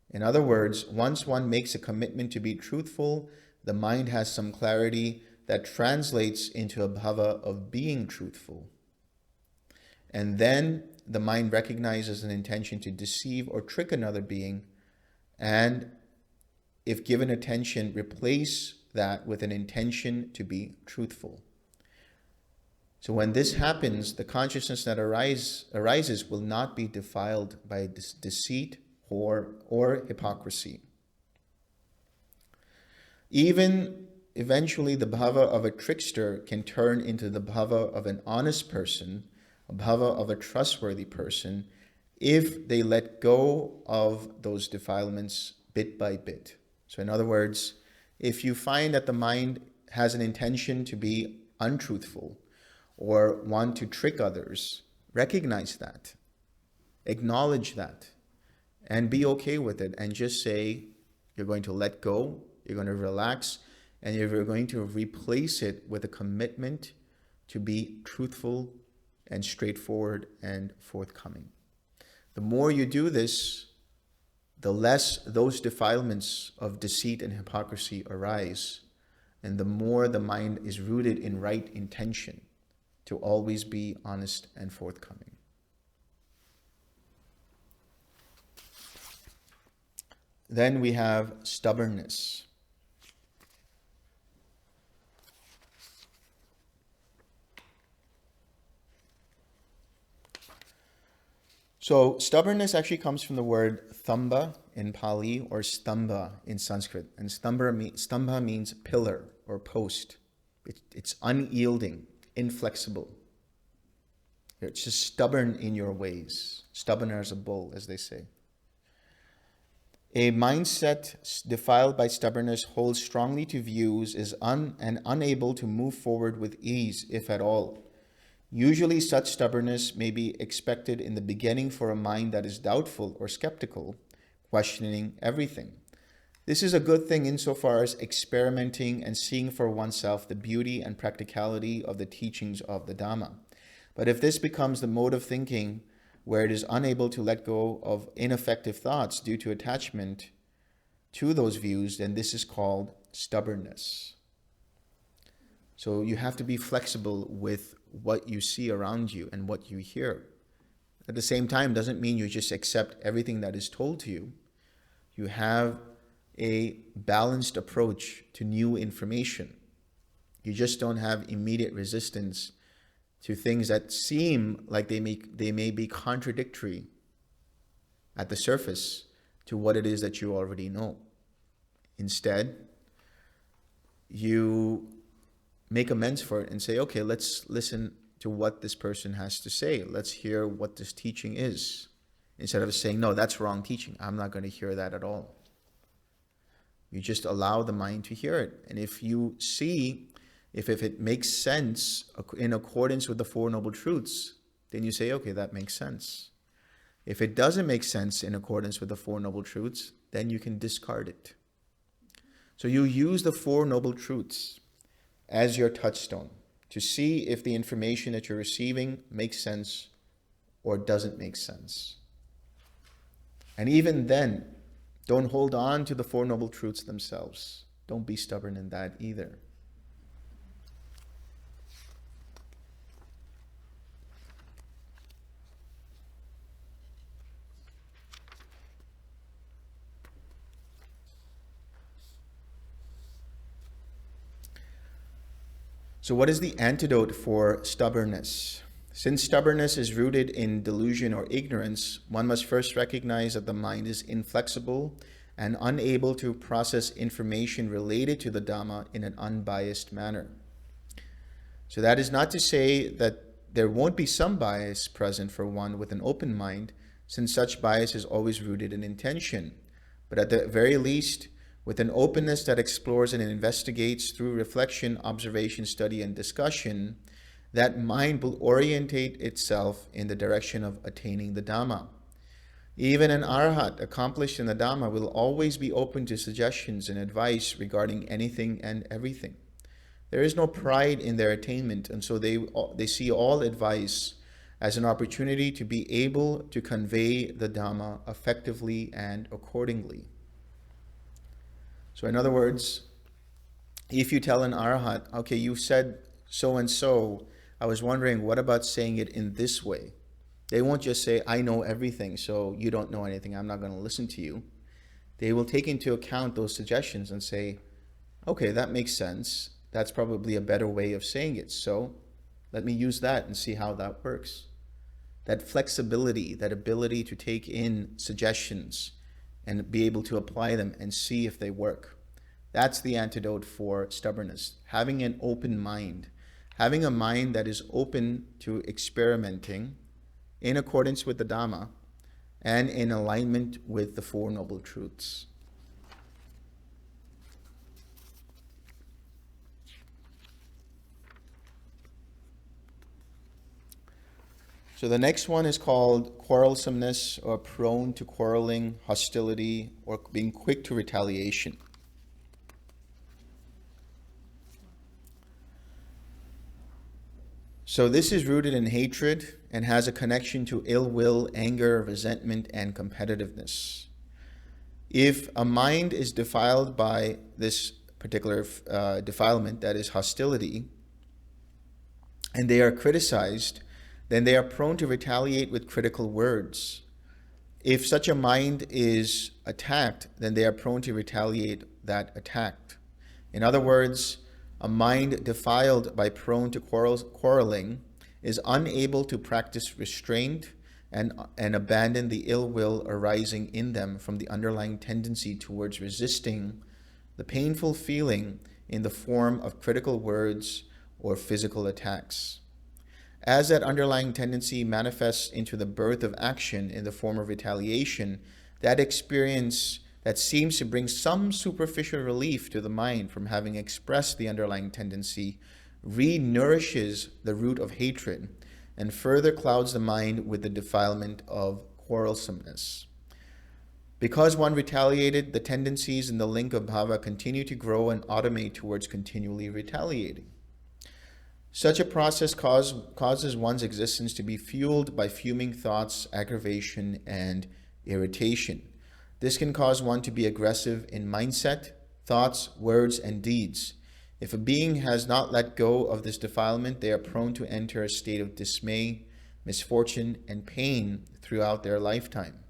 In other words, once one makes a commitment to be truthful, the mind has some clarity that translates into a bhava of being truthful. And then the mind recognizes an intention to deceive or trick another being, and if given attention, replace that with an intention to be truthful. So when this happens, the consciousness that arises will not be defiled by deceit or hypocrisy. Even eventually, the bhava of a trickster can turn into the bhava of an honest person, a bhava of a trustworthy person, if they let go of those defilements bit by bit. So in other words, if you find that the mind has an intention to be untruthful or want to trick others, recognize that, acknowledge that, and be okay with it, and just say you're going to let go, you're going to relax, and you're going to replace it with a commitment to be truthful and straightforward and forthcoming. The more you do this, the less those defilements of deceit and hypocrisy arise, and the more the mind is rooted in right intention to always be honest and forthcoming. Then we have stubbornness. So stubbornness actually comes from the word thamba in Pali or stamba in Sanskrit. And stamba means pillar or post. It's unyielding, inflexible. It's just stubborn in your ways. Stubborn as a bull, as they say. A mindset defiled by stubbornness holds strongly to views, is and unable to move forward with ease, if at all. Usually such stubbornness may be expected in the beginning for a mind that is doubtful or skeptical, questioning everything. This is a good thing insofar as experimenting and seeing for oneself the beauty and practicality of the teachings of the Dhamma. But if this becomes the mode of thinking where it is unable to let go of ineffective thoughts due to attachment to those views, then this is called stubbornness. So you have to be flexible with what you see around you and what you hear. At the same time, doesn't mean you just accept everything that is told to you. You have a balanced approach to new information. You just don't have immediate resistance to things that seem like they may be contradictory at the surface to what it is that you already know. Instead, you make amends for it and say, okay, let's listen to what this person has to say. Let's hear what this teaching is. Instead of saying, no, that's wrong teaching. I'm not going to hear that at all. You just allow the mind to hear it. And if you see, if it makes sense in accordance with the Four Noble Truths, then you say, okay, that makes sense. If it doesn't make sense in accordance with the Four Noble Truths, then you can discard it. So you use the Four Noble Truths as your touchstone to see if the information that you're receiving makes sense or doesn't make sense. And even then, don't hold on to the Four Noble Truths themselves. Don't be stubborn in that either. So what is the antidote for stubbornness? Since stubbornness is rooted in delusion or ignorance, one must first recognize that the mind is inflexible and unable to process information related to the Dhamma in an unbiased manner. So that is not to say that there won't be some bias present for one with an open mind, since such bias is always rooted in intention. But at the very least, with an openness that explores and investigates through reflection, observation, study, and discussion, that mind will orientate itself in the direction of attaining the Dhamma. Even an arhat accomplished in the Dhamma will always be open to suggestions and advice regarding anything and everything. There is no pride in their attainment, and so they see all advice as an opportunity to be able to convey the Dhamma effectively and accordingly. So in other words, if you tell an arhat, okay, you said so and so, I was wondering, what about saying it in this way? They won't just say, I know everything, so you don't know anything, I'm not going to listen to you. They will take into account those suggestions and say, okay, that makes sense. That's probably a better way of saying it. So let me use that and see how that works. That flexibility, that ability to take in suggestions and be able to apply them and see if they work. That's the antidote for stubbornness. Having an open mind. Having a mind that is open to experimenting in accordance with the Dhamma and in alignment with the Four Noble Truths. So the next one is called quarrelsomeness, or prone to quarreling, hostility, or being quick to retaliation. So this is rooted in hatred and has a connection to ill will, anger, resentment, and competitiveness. If a mind is defiled by this particular defilement, that is hostility, and they are criticized, then they are prone to retaliate with critical words. If such a mind is attacked, then they are prone to retaliate that attack. In other words, a mind defiled by prone to quarreling is unable to practice restraint and abandon the ill will arising in them from the underlying tendency towards resisting the painful feeling in the form of critical words or physical attacks. As that underlying tendency manifests into the birth of action in the form of retaliation, that experience that seems to bring some superficial relief to the mind from having expressed the underlying tendency re-nourishes the root of hatred and further clouds the mind with the defilement of quarrelsomeness. Because one retaliated, the tendencies in the link of bhava continue to grow and automate towards continually retaliating. Such a process causes one's existence to be fueled by fuming thoughts, aggravation, and irritation. This can cause one to be aggressive in mindset, thoughts, words, and deeds. If a being has not let go of this defilement, they are prone to enter a state of dismay, misfortune, and pain throughout their lifetime.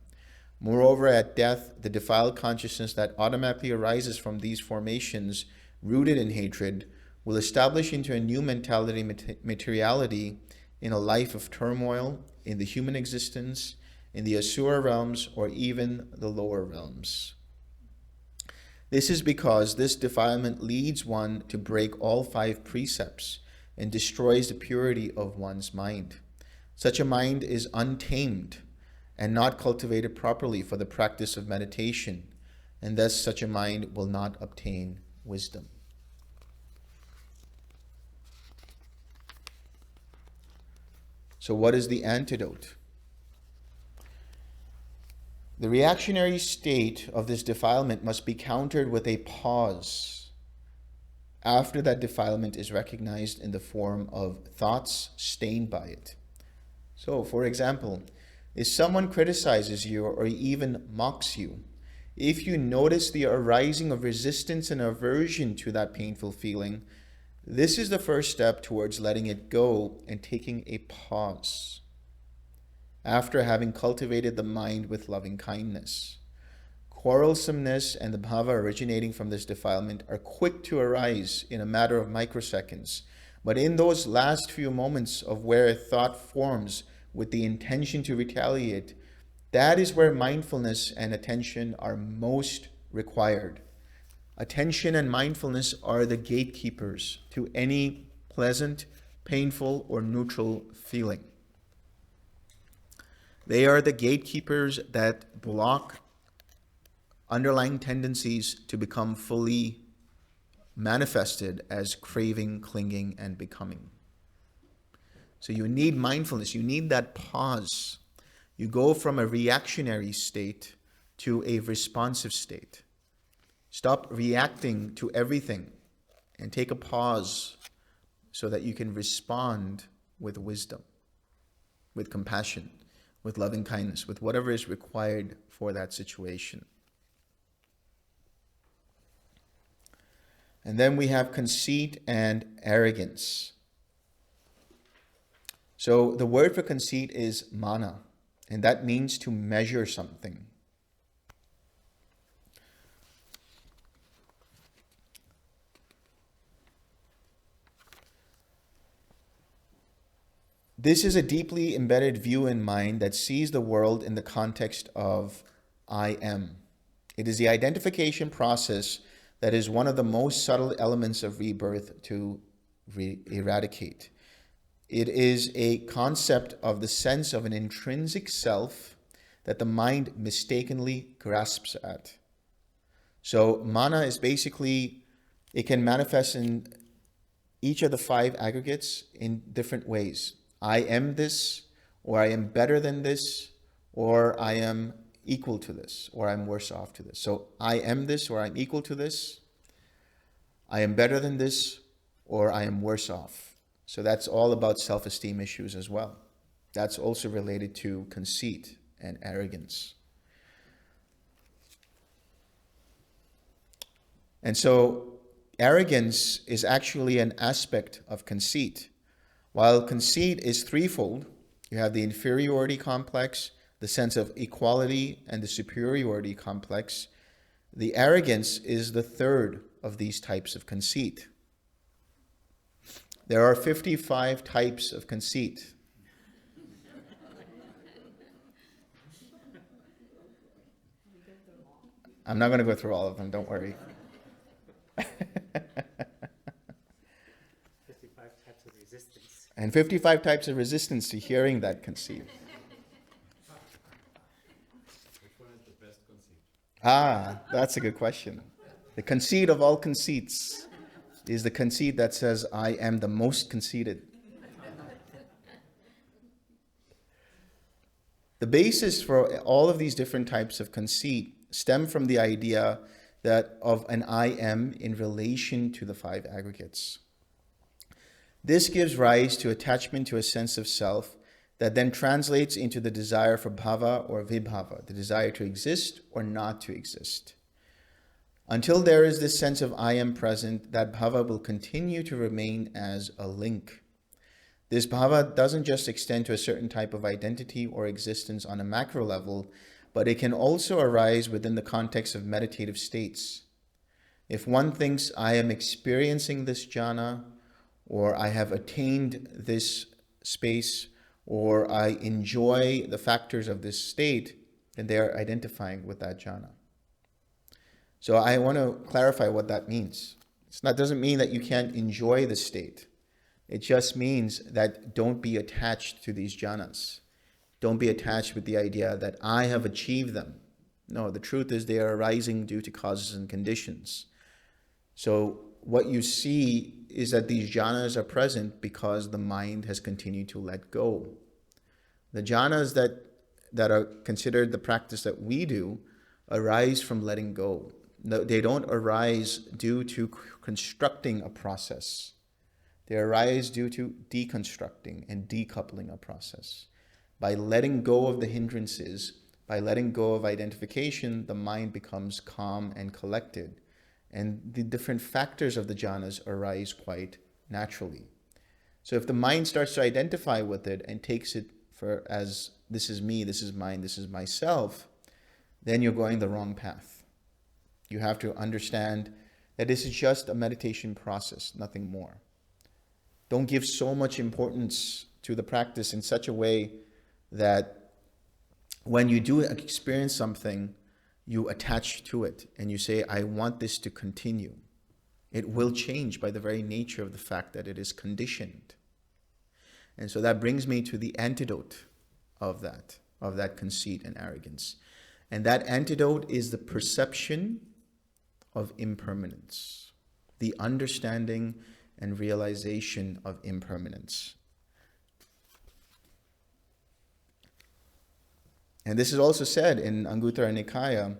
Moreover, at death, the defiled consciousness that automatically arises from these formations, rooted in hatred, will establish into a new mentality, materiality, in a life of turmoil, in the human existence, in the asura realms, or even the lower realms. This is because this defilement leads one to break all 5 precepts and destroys the purity of one's mind. Such a mind is untamed and not cultivated properly for the practice of meditation, and thus such a mind will not obtain wisdom. So what is the antidote? The reactionary state of this defilement must be countered with a pause after that defilement is recognized in the form of thoughts stained by it. So, for example, if someone criticizes you or even mocks you, if you notice the arising of resistance and aversion to that painful feeling, this is the first step towards letting it go and taking a pause after having cultivated the mind with loving kindness. Quarrelsomeness and the bhava originating from this defilement are quick to arise in a matter of microseconds. But in those last few moments of where a thought forms with the intention to retaliate, that is where mindfulness and attention are most required. Attention and mindfulness are the gatekeepers to any pleasant, painful, or neutral feeling. They are the gatekeepers that block underlying tendencies to become fully manifested as craving, clinging, and becoming. So you need mindfulness. You need that pause. You go from a reactionary state to a responsive state. Stop reacting to everything and take a pause so that you can respond with wisdom, with compassion, with loving kindness, with whatever is required for that situation. And then we have conceit and arrogance. So the word for conceit is mana, and that means to measure something. This is a deeply embedded view in mind that sees the world in the context of I am. It is the identification process that is one of the most subtle elements of rebirth to eradicate. It is a concept of the sense of an intrinsic self that the mind mistakenly grasps at. So mana is basically, it can manifest in each of the 5 aggregates in different ways. I am this, or I am better than this, or I am equal to this, or I'm worse off to this. So I am this, or I'm equal to this. I am better than this, or I am worse off. So that's all about self-esteem issues as well. That's also related to conceit and arrogance. And so arrogance is actually an aspect of conceit. While conceit is threefold, you have the inferiority complex, the sense of equality, and the superiority complex. The arrogance is the third of these types of conceit. There are 55 types of conceit. I'm not going to go through all of them, don't worry. 55 types of resistance. And 55 types of resistance to hearing that conceit. Which one is the best conceit? Ah, that's a good question. The conceit of all conceits is the conceit that says, I am the most conceited. The basis for all of these different types of conceit stem from the idea that of an I am in relation to the 5 aggregates. This gives rise to attachment to a sense of self that then translates into the desire for bhava or vibhava, the desire to exist or not to exist. Until there is this sense of I am present, that bhava will continue to remain as a link. This bhava doesn't just extend to a certain type of identity or existence on a macro level, but it can also arise within the context of meditative states. If one thinks I am experiencing this jhana, or I have attained this space, or I enjoy the factors of this state, then they are identifying with that jhana. So I want to clarify what that means. It doesn't mean that you can't enjoy the state. It just means that don't be attached to these jhanas. Don't be attached with the idea that I have achieved them. No, the truth is they are arising due to causes and conditions. So what you see is that these jhanas are present because the mind has continued to let go. The jhanas that are considered the practice that we do arise from letting go. No, they don't arise due to constructing a process. They arise due to deconstructing and decoupling a process. By letting go of the hindrances, by letting go of identification, the mind becomes calm and collected. And the different factors of the jhanas arise quite naturally. So if the mind starts to identify with it and takes it for as this is me, this is mine, this is myself, then you're going the wrong path. You have to understand that this is just a meditation process, nothing more. Don't give so much importance to the practice in such a way that when you do experience something, you attach to it and you say, I want this to continue. It will change by the very nature of the fact that it is conditioned. And so that brings me to the antidote of that conceit and arrogance. And that antidote is the perception of impermanence, the understanding and realization of impermanence. And this is also said in Anguttara Nikaya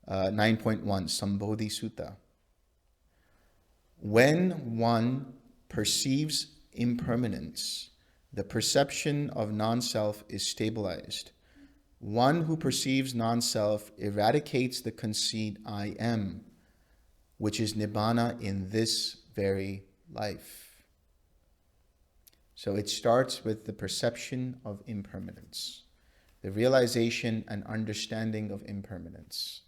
9.1, Sambodhi Sutta. When one perceives impermanence, the perception of non-self is stabilized. One who perceives non-self eradicates the conceit I am, which is nibbana in this very life. So it starts with the perception of impermanence, the realization and understanding of impermanence.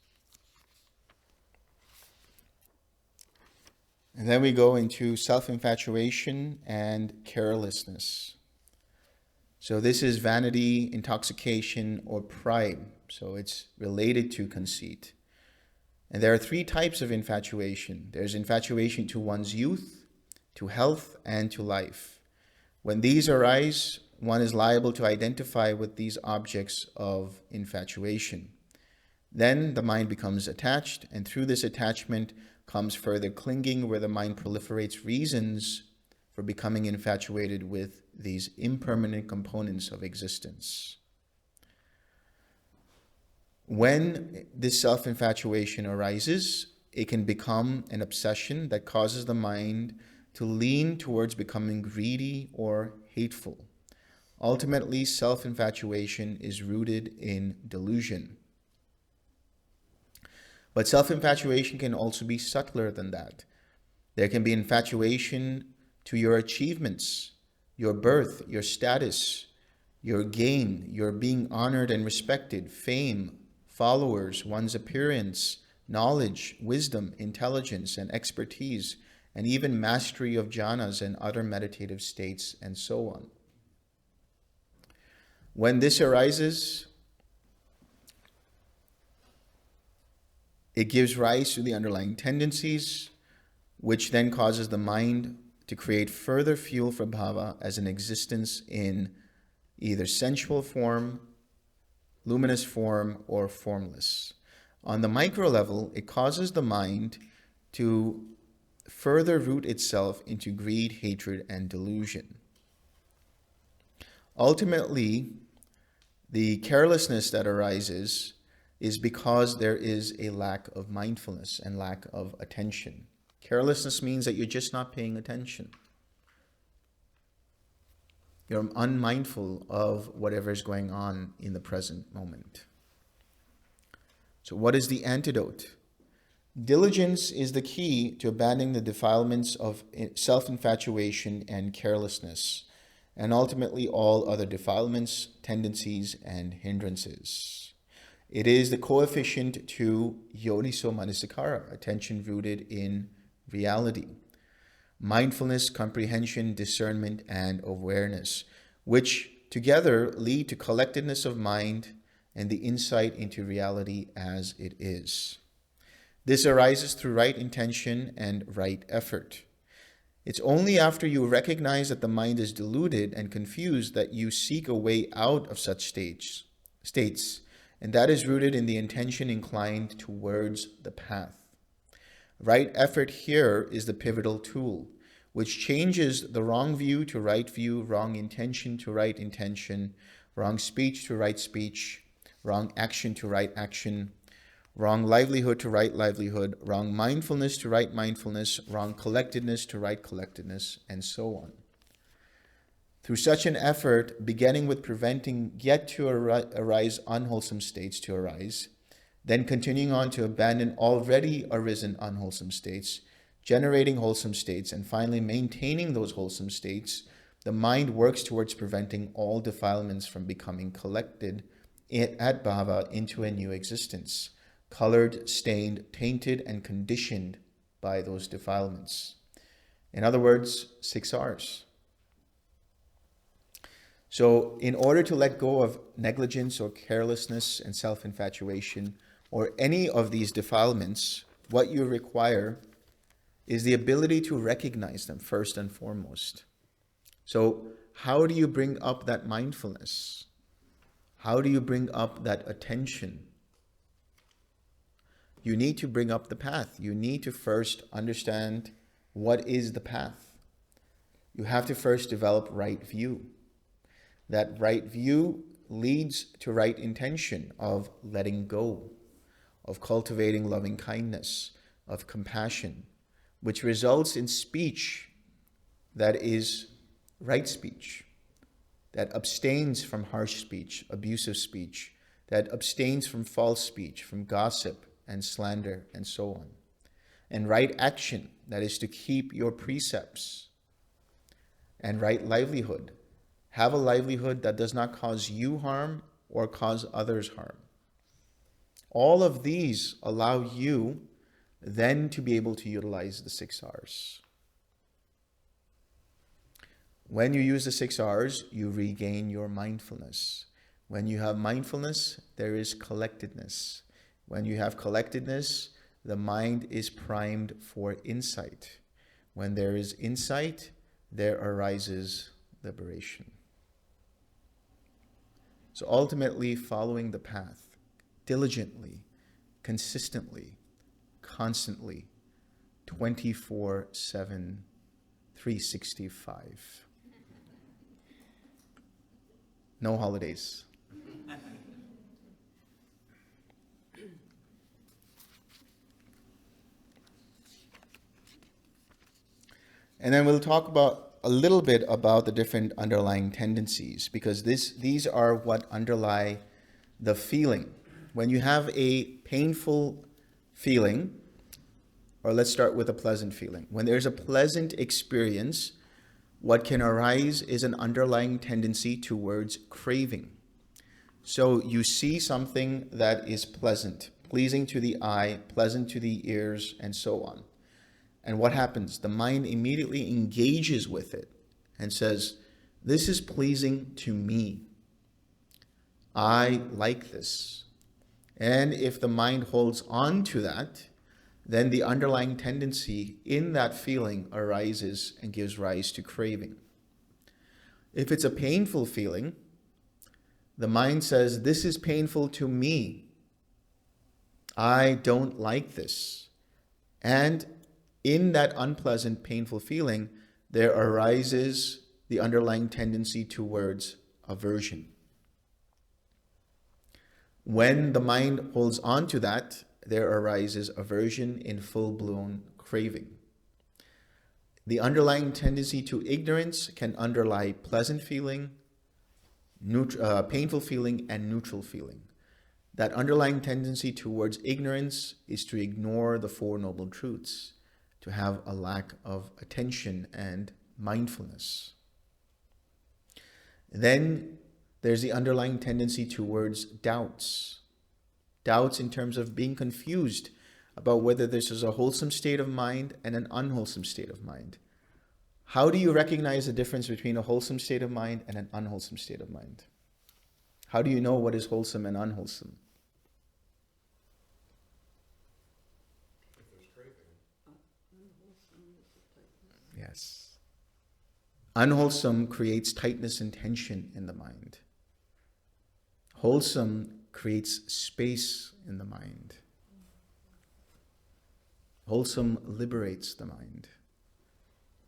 And then we go into self-infatuation and carelessness. So this is vanity, intoxication, or pride. So it's related to conceit. And there are three types of infatuation. There's infatuation to one's youth, to health, and to life. When these arise, one is liable to identify with these objects of infatuation. Then the mind becomes attached, and through this attachment comes further clinging, where the mind proliferates reasons for becoming infatuated with these impermanent components of existence. When this self-infatuation arises, it can become an obsession that causes the mind to lean towards becoming greedy or hateful. Ultimately, self-infatuation is rooted in delusion. But self-infatuation can also be subtler than that. There can be infatuation to your achievements, your birth, your status, your gain, your being honored and respected, fame, followers, one's appearance, knowledge, wisdom, intelligence, and expertise, and even mastery of jhanas and other meditative states, and so on. When this arises, it gives rise to the underlying tendencies, which then causes the mind to create further fuel for bhava as an existence in either sensual form, luminous form, or formless. On the micro level, it causes the mind to further root itself into greed, hatred, and delusion. Ultimately, the carelessness that arises is because there is a lack of mindfulness and lack of attention. Carelessness means that you're just not paying attention. You're unmindful of whatever is going on in the present moment. So what is the antidote? Diligence is the key to abandoning the defilements of self-infatuation and carelessness, and ultimately all other defilements, tendencies, and hindrances. It is the coefficient to yoniso manasikara, attention rooted in reality, mindfulness, comprehension, discernment, and awareness, which together lead to collectedness of mind and the insight into reality as it is. This arises through right intention and right effort. It's only after you recognize that the mind is deluded and confused that you seek a way out of such states, and that is rooted in the intention inclined towards the path. Right effort here is the pivotal tool, which changes the wrong view to right view, wrong intention to right intention, wrong speech to right speech, wrong action to right action, wrong livelihood to right livelihood, wrong mindfulness to right mindfulness, wrong collectedness to right collectedness, and so on. Through such an effort, beginning with preventing yet to arise unwholesome states to arise, then continuing on to abandon already arisen unwholesome states, generating wholesome states, and finally maintaining those wholesome states, the mind works towards preventing all defilements from becoming collected at Bhava into a new existence, colored, stained, tainted, and conditioned by those defilements. In other words, 6 R's. So in order to let go of negligence or carelessness and self-infatuation or any of these defilements, what you require is the ability to recognize them first and foremost. So how do you bring up that mindfulness? How do you bring up that attention? You need to bring up the path. You need to first understand what is the path. You have to first develop right view. That right view leads to right intention of letting go, of cultivating loving kindness, of compassion, which results in speech that is right speech, that abstains from harsh speech, abusive speech, that abstains from false speech, from gossip and slander and so on. And right action, that is to keep your precepts. And right livelihood, have a livelihood that does not cause you harm or cause others harm. All of these allow you then to be able to utilize the 6 R's. When you use the 6 R's, you regain your mindfulness. When you have mindfulness, there is collectedness. When you have collectedness, the mind is primed for insight. When there is insight, there arises liberation. So ultimately, following the path, diligently, consistently, constantly, 24/7, 365. No holidays. And then we'll talk about a little bit about the different underlying tendencies, because these are what underlie the feeling. When you have a painful feeling, or let's start with a pleasant feeling. When there's a pleasant experience, what can arise is an underlying tendency towards craving. So you see something that is pleasant, pleasing to the eye, pleasant to the ears, and so on. And what happens? The mind immediately engages with it and says, this is pleasing to me. I like this. And if the mind holds on to that, then the underlying tendency in that feeling arises and gives rise to craving. If it's a painful feeling, the mind says, this is painful to me. I don't like this. And in that unpleasant, painful feeling, there arises the underlying tendency towards aversion. When the mind holds on to that, there arises aversion in full-blown craving. The underlying tendency to ignorance can underlie pleasant feeling, painful feeling, and neutral feeling. That underlying tendency towards ignorance is to ignore the Four Noble Truths, to have a lack of attention and mindfulness. Then there's the underlying tendency towards doubts. Doubts in terms of being confused about whether this is a wholesome state of mind and an unwholesome state of mind. How do you recognize the difference between a wholesome state of mind and an unwholesome state of mind? How do you know what is wholesome and unwholesome? If there's craving. Yes. Unwholesome creates tightness and tension in the mind. Wholesome creates space in the mind. Wholesome liberates the mind.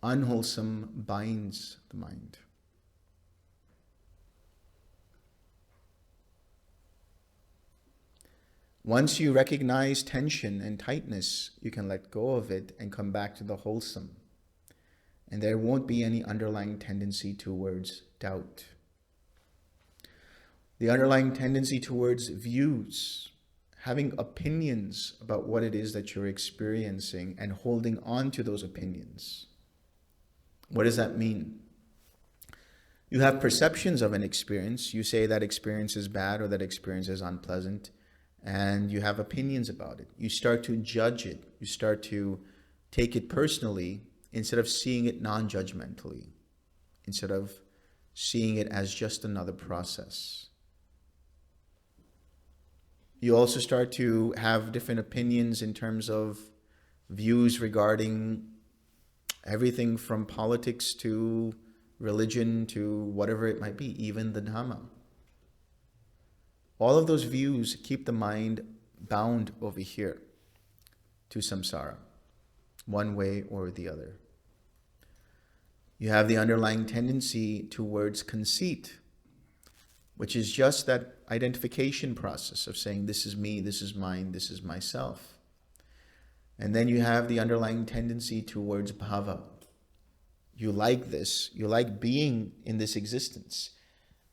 Unwholesome binds the mind. Once you recognize tension and tightness, you can let go of it and come back to the wholesome. And there won't be any underlying tendency towards doubt. The underlying tendency towards views, having opinions about what it is that you're experiencing and holding on to those opinions. What does that mean? You have perceptions of an experience. You say that experience is bad or that experience is unpleasant, and you have opinions about it. You start to judge it. You start to take it personally instead of seeing it non-judgmentally, instead of seeing it as just another process. You also start to have different opinions in terms of views regarding everything from politics to religion to whatever it might be, even the Dhamma. All of those views keep the mind bound over here to samsara, one way or the other. You have the underlying tendency towards conceit, which is just that identification process of saying, this is me, this is mine, this is myself. And then you have the underlying tendency towards bhava. You like this, you like being in this existence.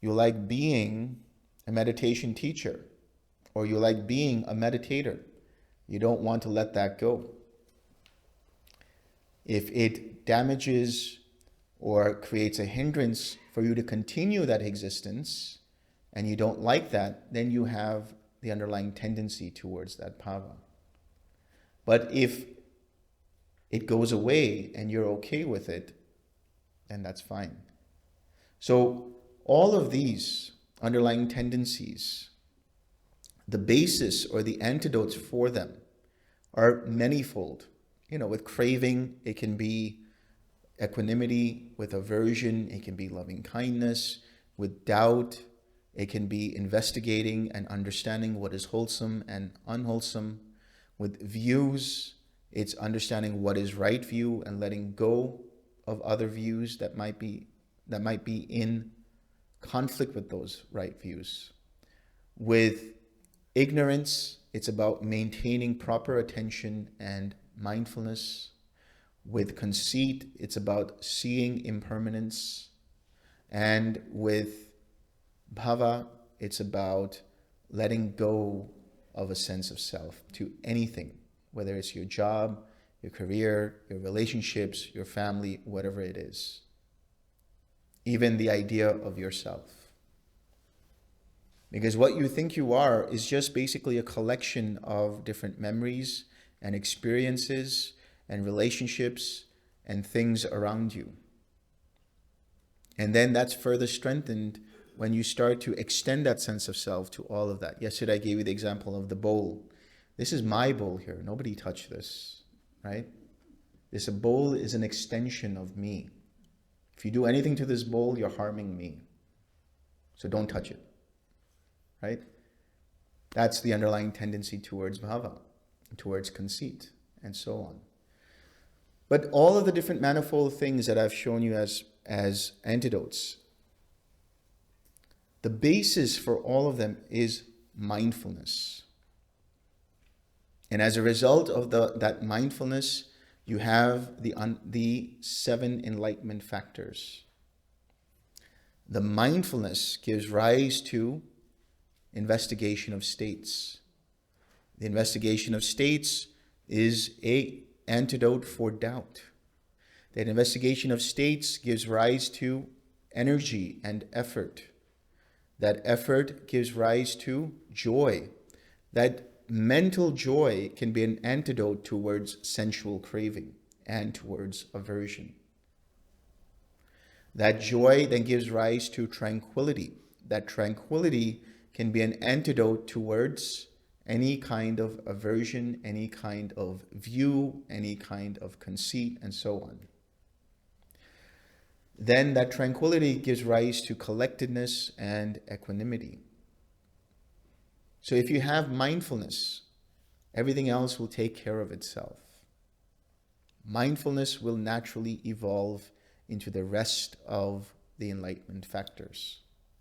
You like being a meditation teacher, or you like being a meditator. You don't want to let that go. If it damages or creates a hindrance for you to continue that existence, and you don't like that, then you have the underlying tendency towards that bhava. But if it goes away and you're okay with it, then that's fine. So all of these underlying tendencies, the basis or the antidotes for them are manifold. With craving, it can be equanimity. With aversion, it can be loving kindness. With doubt, it can be investigating and understanding what is wholesome and unwholesome. With views, it's understanding what is right view and letting go of other views that might be in conflict with those right views. With ignorance, it's about maintaining proper attention and mindfulness. With conceit, it's about seeing impermanence. And with bhava, it's about letting go of a sense of self to anything, whether it's your job, your career, your relationships, your family, whatever it is. Even the idea of yourself. Because what you think you are is just basically a collection of different memories and experiences and relationships and things around you. And then that's further strengthened when you start to extend that sense of self to all of that. Yesterday I gave you the example of the bowl. This is my bowl here. Nobody touched this, right? This bowl is an extension of me. If you do anything to this bowl, you're harming me. So don't touch it, right? That's the underlying tendency towards bhava, towards conceit, and so on. But all of the different manifold things that I've shown you as antidotes, the basis for all of them is mindfulness. And as a result of that mindfulness, you have the 7 enlightenment factors. The mindfulness gives rise to investigation of states. The investigation of states is an antidote for doubt. That investigation of states gives rise to energy and effort. That effort gives rise to joy. That mental joy can be an antidote towards sensual craving and towards aversion. That joy then gives rise to tranquility. That tranquility can be an antidote towards any kind of aversion, any kind of view, any kind of conceit, and so on. Then that tranquility gives rise to collectedness and equanimity. So if you have mindfulness, everything else will take care of itself. Mindfulness will naturally evolve into the rest of the enlightenment factors.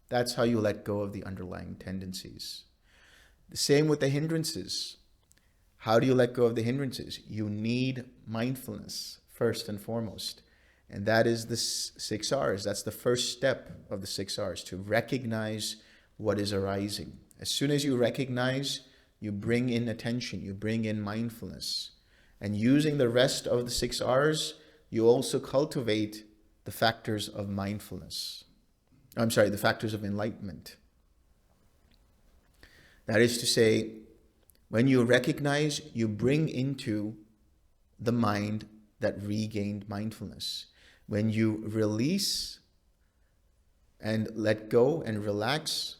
That's how you let go of the underlying tendencies. The same with the hindrances. How do you let go of the hindrances? You need mindfulness first and foremost. And that is the 6 R's. That's the first step of the 6 R's, to recognize what is arising. As soon as you recognize, you bring in attention, you bring in mindfulness. And using the rest of the 6 R's, you also cultivate the factors of mindfulness. The factors of enlightenment. That is to say, when you recognize, you bring into the mind that regained mindfulness. When you release and let go and relax,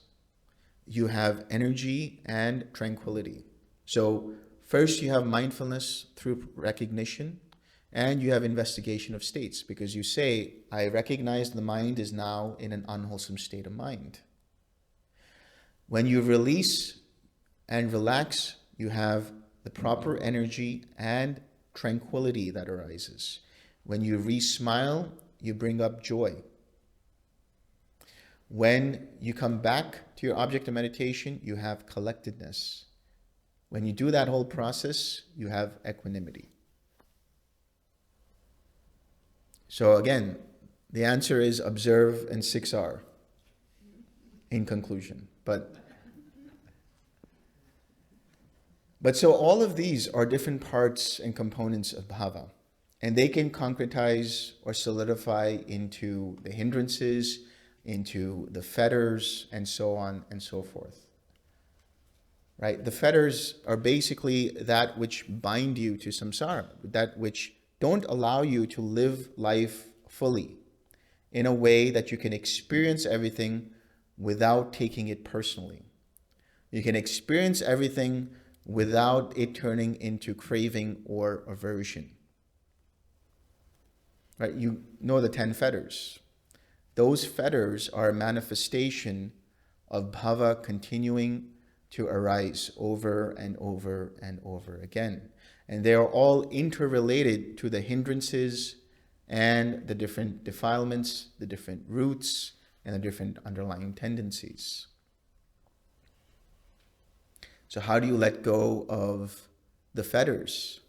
you have energy and tranquility. So first you have mindfulness through recognition, and you have investigation of states, because you say, I recognize the mind is now in an unwholesome state of mind. When you release and relax, you have the proper energy and tranquility that arises. When you re-smile, you bring up joy. When you come back to your object of meditation, you have collectedness. When you do that whole process, you have equanimity. So again, the answer is observe and 6R in conclusion. But so all of these are different parts and components of bhava. And they can concretize or solidify into the hindrances, into the fetters, and so on and so forth. Right? The fetters are basically that which bind you to samsara, that which don't allow you to live life fully in a way that you can experience everything without taking it personally. You can experience everything without it turning into craving or aversion. Right? You know the 10 fetters. Those fetters are a manifestation of bhava continuing to arise over and over and over again. And they are all interrelated to the hindrances and the different defilements, the different roots, and the different underlying tendencies. So how do you let go of the fetters?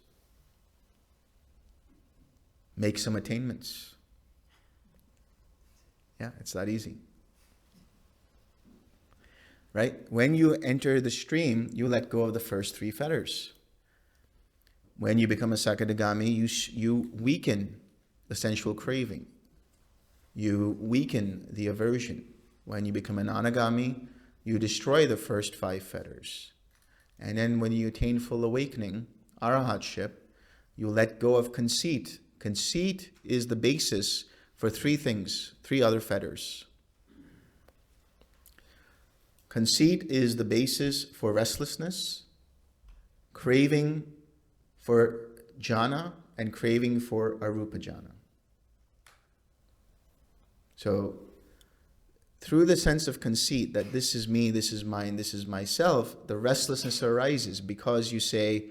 Make some attainments. Yeah, it's that easy. Right? When you enter the stream, you let go of the first 3 fetters. When you become a Sakadagami, you weaken the sensual craving. You weaken the aversion. When you become an Anagami, you destroy the first 5 fetters. And then when you attain full awakening, arahatship, you let go of conceit. Conceit is the basis for 3 things, 3 other fetters. Conceit is the basis for restlessness, craving for jhana, and craving for arupa jhana. So, through the sense of conceit that this is me, this is mine, this is myself, the restlessness arises because you say,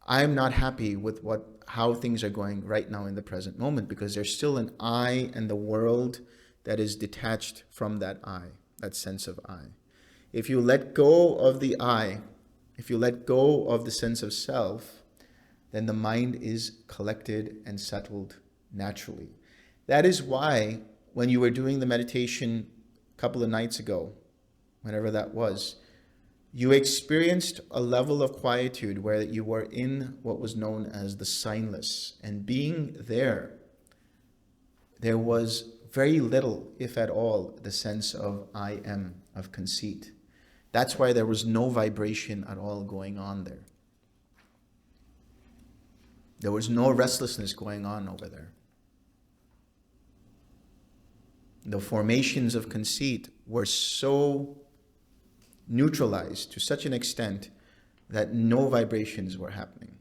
I'm not happy with how things are going right now in the present moment, because there's still an I and the world that is detached from that I, that sense of I. If you let go of the I, if you let go of the sense of self, then the mind is collected and settled naturally. That is why when you were doing the meditation a couple of nights ago, whenever that was, you experienced a level of quietude where you were in what was known as the signless. And being there was very little, if at all, the sense of I am, of conceit. That's why there was no vibration at all going on there. There was no restlessness going on over there. The formations of conceit were so neutralized to such an extent that no vibrations were happening.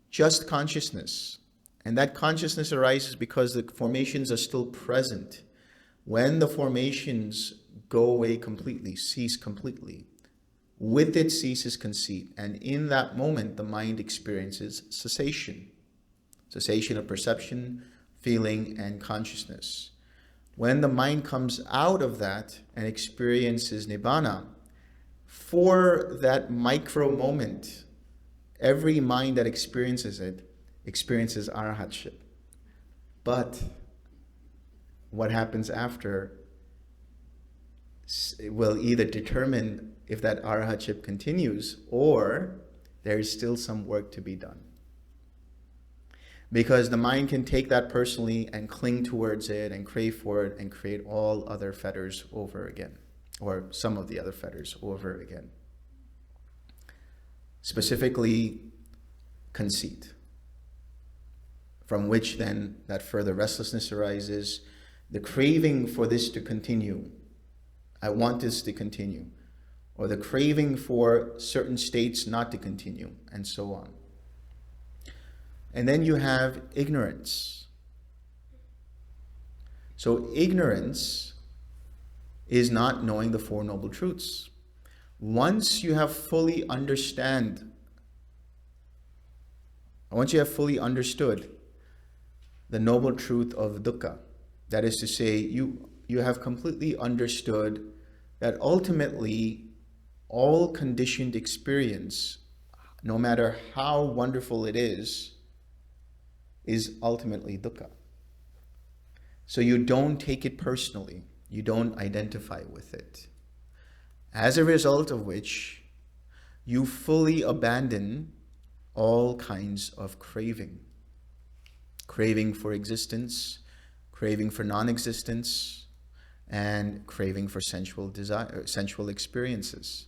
Just consciousness. And that consciousness arises because the formations are still present. When the formations go away completely, cease completely, with it ceases conceit. And in that moment, the mind experiences cessation. Cessation of perception, feeling, and consciousness. When the mind comes out of that and experiences nibbana, For that micro moment, every mind that experiences it experiences arahatship. But what happens after will either determine if that arahatship continues or there is still some work to be done. Because the mind can take that personally and cling towards it and crave for it and create all other fetters over again, or some of the other fetters over again. Specifically, conceit, from which then that further restlessness arises, the craving for this to continue. I want this to continue. Or the craving for certain states not to continue, and so on. And then you have ignorance. So ignorance is not knowing the Four Noble Truths. Once you have fully understood the noble truth of dukkha, that is to say, you have completely understood that ultimately all conditioned experience, no matter how wonderful it is ultimately dukkha. So you don't take it personally. You don't identify with it. As a result of which, you fully abandon all kinds of craving. Craving for existence, craving for non-existence, and craving for sensual desire, sensual experiences.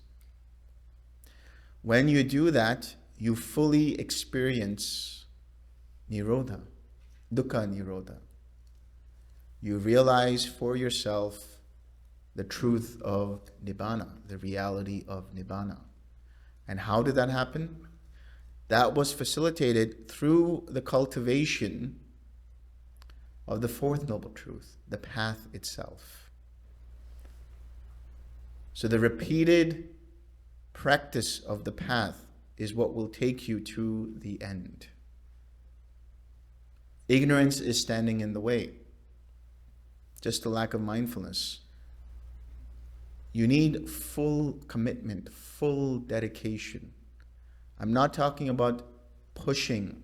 When you do that, you fully experience Nirodha, Dukkha Nirodha. You realize for yourself the truth of Nibbana, the reality of Nibbana. And how did that happen? That was facilitated through the cultivation of the fourth noble truth, the path itself. So the repeated practice of the path is what will take you to the end. Ignorance is standing in the way. Just a lack of mindfulness. You need full commitment, full dedication. I'm not talking about pushing.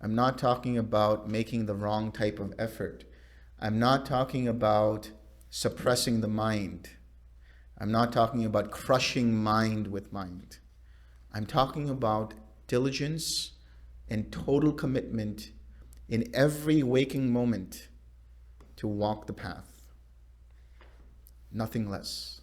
I'm not talking about making the wrong type of effort. I'm not talking about suppressing the mind. I'm not talking about crushing mind with mind. I'm talking about diligence and total commitment in every waking moment to walk the path. Nothing less.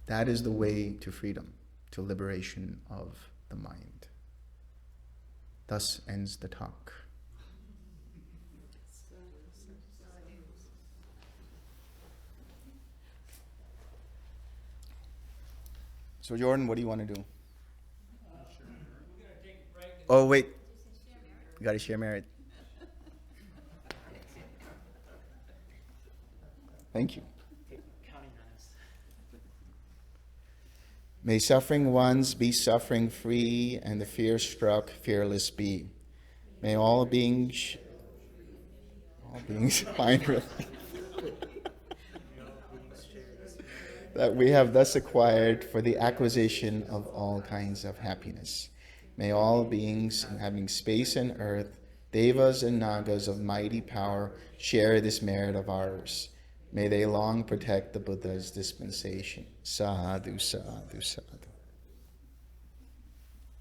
That is the way to freedom, to liberation of the mind. Thus ends the talk. So Jordan, what do you want to do? Oh wait, you got to share merit. Thank you. Counting on us. May suffering ones be suffering free, and the fear-struck fearless be. May all beings find relief that we have thus acquired for the acquisition of all kinds of happiness. May all beings inhabiting space and earth, devas and nagas of mighty power, share this merit of ours. May they long protect the Buddha's dispensation. Sadhu, sadhu, sadhu.